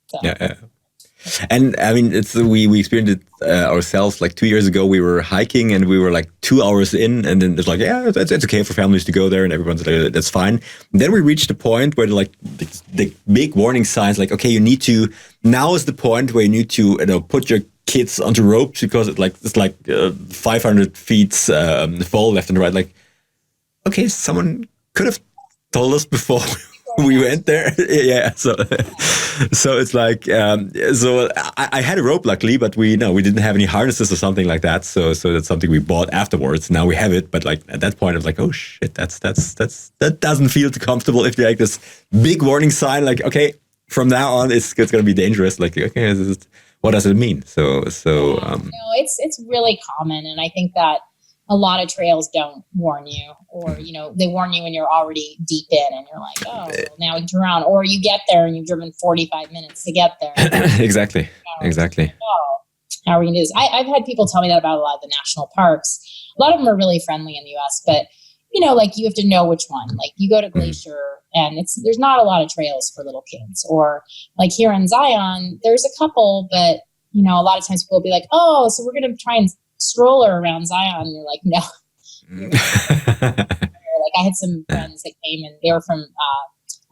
So. Yeah. And I mean, we experienced it ourselves. Like 2 years ago, we were hiking and we were like 2 hours in, and then it's like, yeah, it's okay for families to go there, and everyone's like, that's fine. And then we reached the point where like the big warning signs, like, okay, now is the point where you need to put your kids onto ropes, because it's like 500 feet fall left and right. Like, okay, someone could have told us before we went there. Yeah. So it's like, so I had a rope, luckily, but we didn't have any harnesses or something like that. So that's something we bought afterwards. Now we have it. But like at that point I was like, oh shit, that doesn't feel too comfortable. If you like this big warning sign, like, okay, from now on it's going to be dangerous. Like, okay, what does it mean? So it's really common. And I think that a lot of trails don't warn you, or, they warn you when you're already deep in and you're like, oh, well, now we can turn around, or you get there and you've driven 45 minutes to get there. Exactly. Oh, how are we going to do this? I've had people tell me that about a lot of the national parks. A lot of them are really friendly in the US, but like you have to know which one. Like you go to Glacier and there's not a lot of trails for little kids, or like here in Zion, there's a couple, but a lot of times people will be like, oh, so we're going to try and stroller around Zion. And you're like, no. Like I had some friends that came, and they were from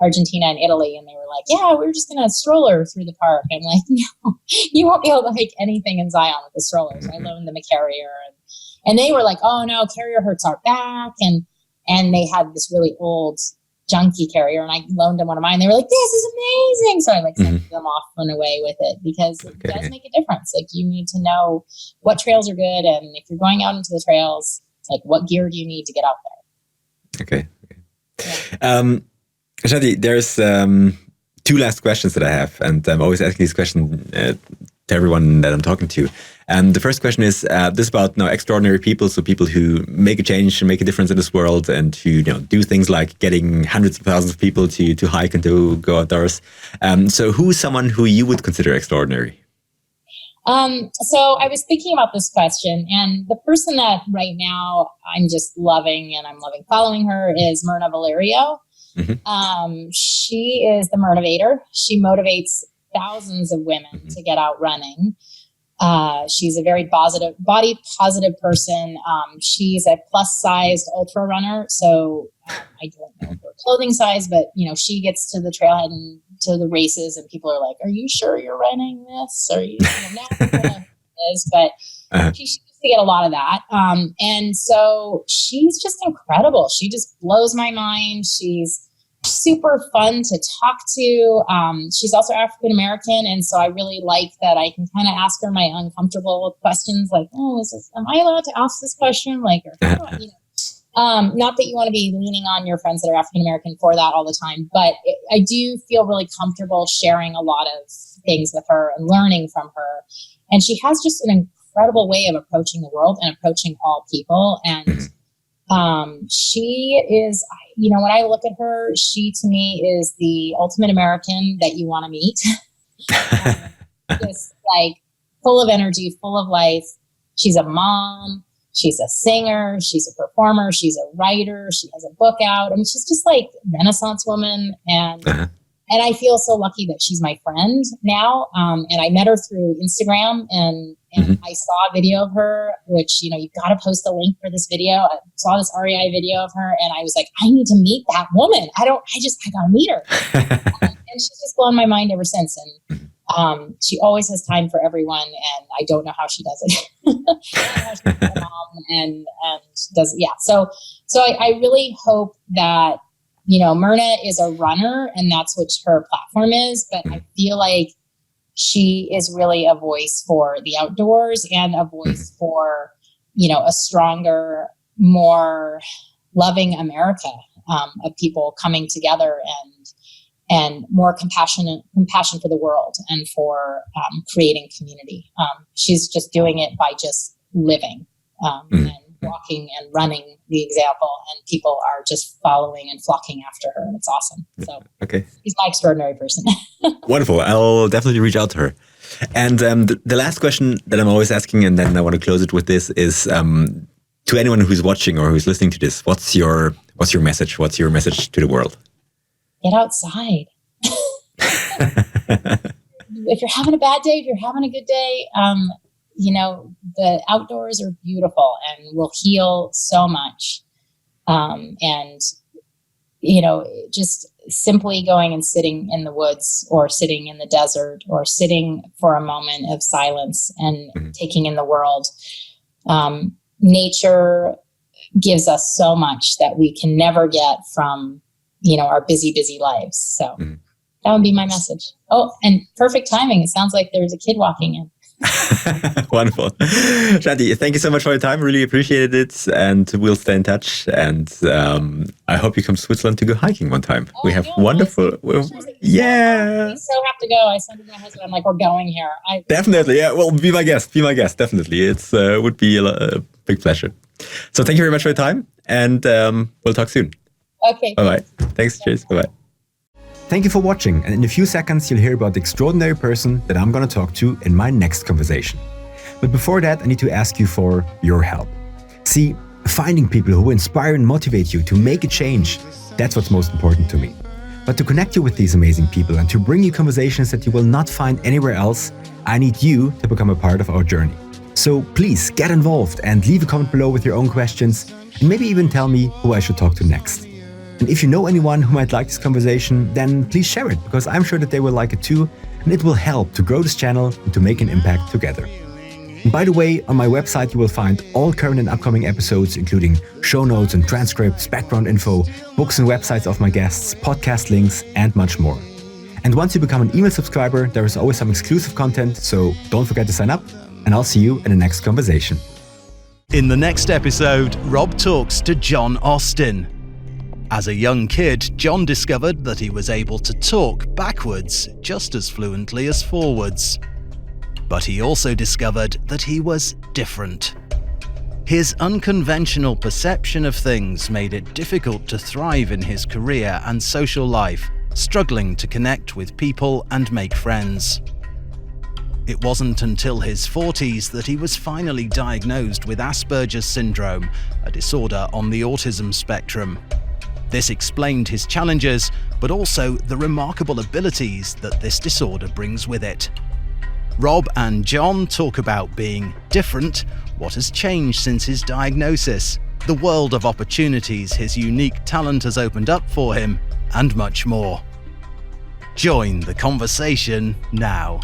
Argentina and Italy, and they were like, yeah, we're just going to stroller through the park. I'm like, no, you won't be able to hike anything in Zion with the stroller. So I loaned them a carrier, and they were like, oh no, carrier hurts our back. And they had this really old junky carrier, and I loaned them one of mine. They were like, this is amazing. So I sent them off and away with it, because it does make a difference. Like you need to know what trails are good. And if you're going out into the trails, like what gear do you need to get out there? Okay. Yeah. Shanti, there's 2 last questions that I have, and I'm always asking this question to everyone that I'm talking to. And the first question is this about extraordinary people, so people who make a change and make a difference in this world, and who do things like getting hundreds of thousands of people to hike and to go outdoors. So who is someone who you would consider extraordinary? So I was thinking about this question, and the person that right now I'm just loving and I'm loving following her is Myrna Valerio. Mm-hmm. She is the Myrnavator. She motivates thousands of women to get out running. She's a very body positive person. She's a plus sized ultra runner. So I don't know her clothing size, but she gets to the trailhead and to the races, and people are like, "Are you sure you're running this? Are you?" Now is, but she used to get a lot of that. And so she's just incredible. She just blows my mind. She's super fun to talk to. She's also African American, and so I really like that I can kind of ask her my uncomfortable questions, like, "Oh, am I allowed to ask this question?" Like, not that you want to be leaning on your friends that are African American for that all the time, but I do feel really comfortable sharing a lot of things with her and learning from her. And she has just an incredible way of approaching the world and approaching all people. And she is, when I look at her, she to me is the ultimate American that you want to meet. Just like full of energy, full of life. She's a mom. She's a singer. She's a performer. She's a writer. She has a book out. I mean, she's just like Renaissance woman. And I feel so lucky that she's my friend now. And I met her through Instagram, and I saw a video of her, which, you've got to post a link for this video. I saw this REI video of her, and I was like, I need to meet that woman. I got to meet her. And she's just blown my mind ever since. And she always has time for everyone, and I don't know how she does it. I don't know how she's a mom and does, yeah. So I really hope that, Myrna is a runner, and that's what her platform is. But I feel like she is really a voice for the outdoors and a voice for, a stronger, more loving America, of people coming together and more compassion for the world and for creating community. She's just doing it by just living and walking and running the example, and people are just following and flocking after her, and it's awesome. So she's my extraordinary person. Wonderful. I'll definitely reach out to her. And the last question that I'm always asking, and then I want to close it with this, is to anyone who's watching or who's listening to this, what's your message? What's your message to the world? Get outside. If you're having a bad day, if you're having a good day, the outdoors are beautiful and will heal so much. Just simply going and sitting in the woods or sitting in the desert or sitting for a moment of silence and taking in the world. Nature gives us so much that we can never get from, our busy lives. So that would be my message. Oh, and perfect timing. It sounds like there's a kid walking in. Wonderful. Shanti, thank you so much for your time. Really appreciated it. And we'll stay in touch. And I hope you come to Switzerland to go hiking one time. We have wonderful... Yeah. We so have to go. I said to my husband, I'm like, we're going here. Definitely. Yeah. Well, be my guest. Definitely. It's would be a big pleasure. So thank you very much for your time. And we'll talk soon. Okay. Bye-bye. Thanks. Cheers. Bye-bye. Thank you for watching, and in a few seconds you'll hear about the extraordinary person that I'm going to talk to in my next conversation. But before that, I need to ask you for your help. See, finding people who inspire and motivate you to make a change, that's what's most important to me. But to connect you with these amazing people and to bring you conversations that you will not find anywhere else, I need you to become a part of our journey. So please get involved and leave a comment below with your own questions, and maybe even tell me who I should talk to next. And if you know anyone who might like this conversation, then please share it, because I'm sure that they will like it too, and it will help to grow this channel and to make an impact together. And by the way, on my website you will find all current and upcoming episodes, including show notes and transcripts, background info, books and websites of my guests, podcast links, and much more. And once you become an email subscriber, there is always some exclusive content, so don't forget to sign up, and I'll see you in the next conversation. In the next episode, Rob talks to John Austin. As a young kid, John discovered that he was able to talk backwards just as fluently as forwards. But he also discovered that he was different. His unconventional perception of things made it difficult to thrive in his career and social life, struggling to connect with people and make friends. It wasn't until his 40s that he was finally diagnosed with Asperger's syndrome, a disorder on the autism spectrum. This explained his challenges, but also the remarkable abilities that this disorder brings with it. Rob and John talk about being different, what has changed since his diagnosis, the world of opportunities his unique talent has opened up for him, and much more. Join the conversation now.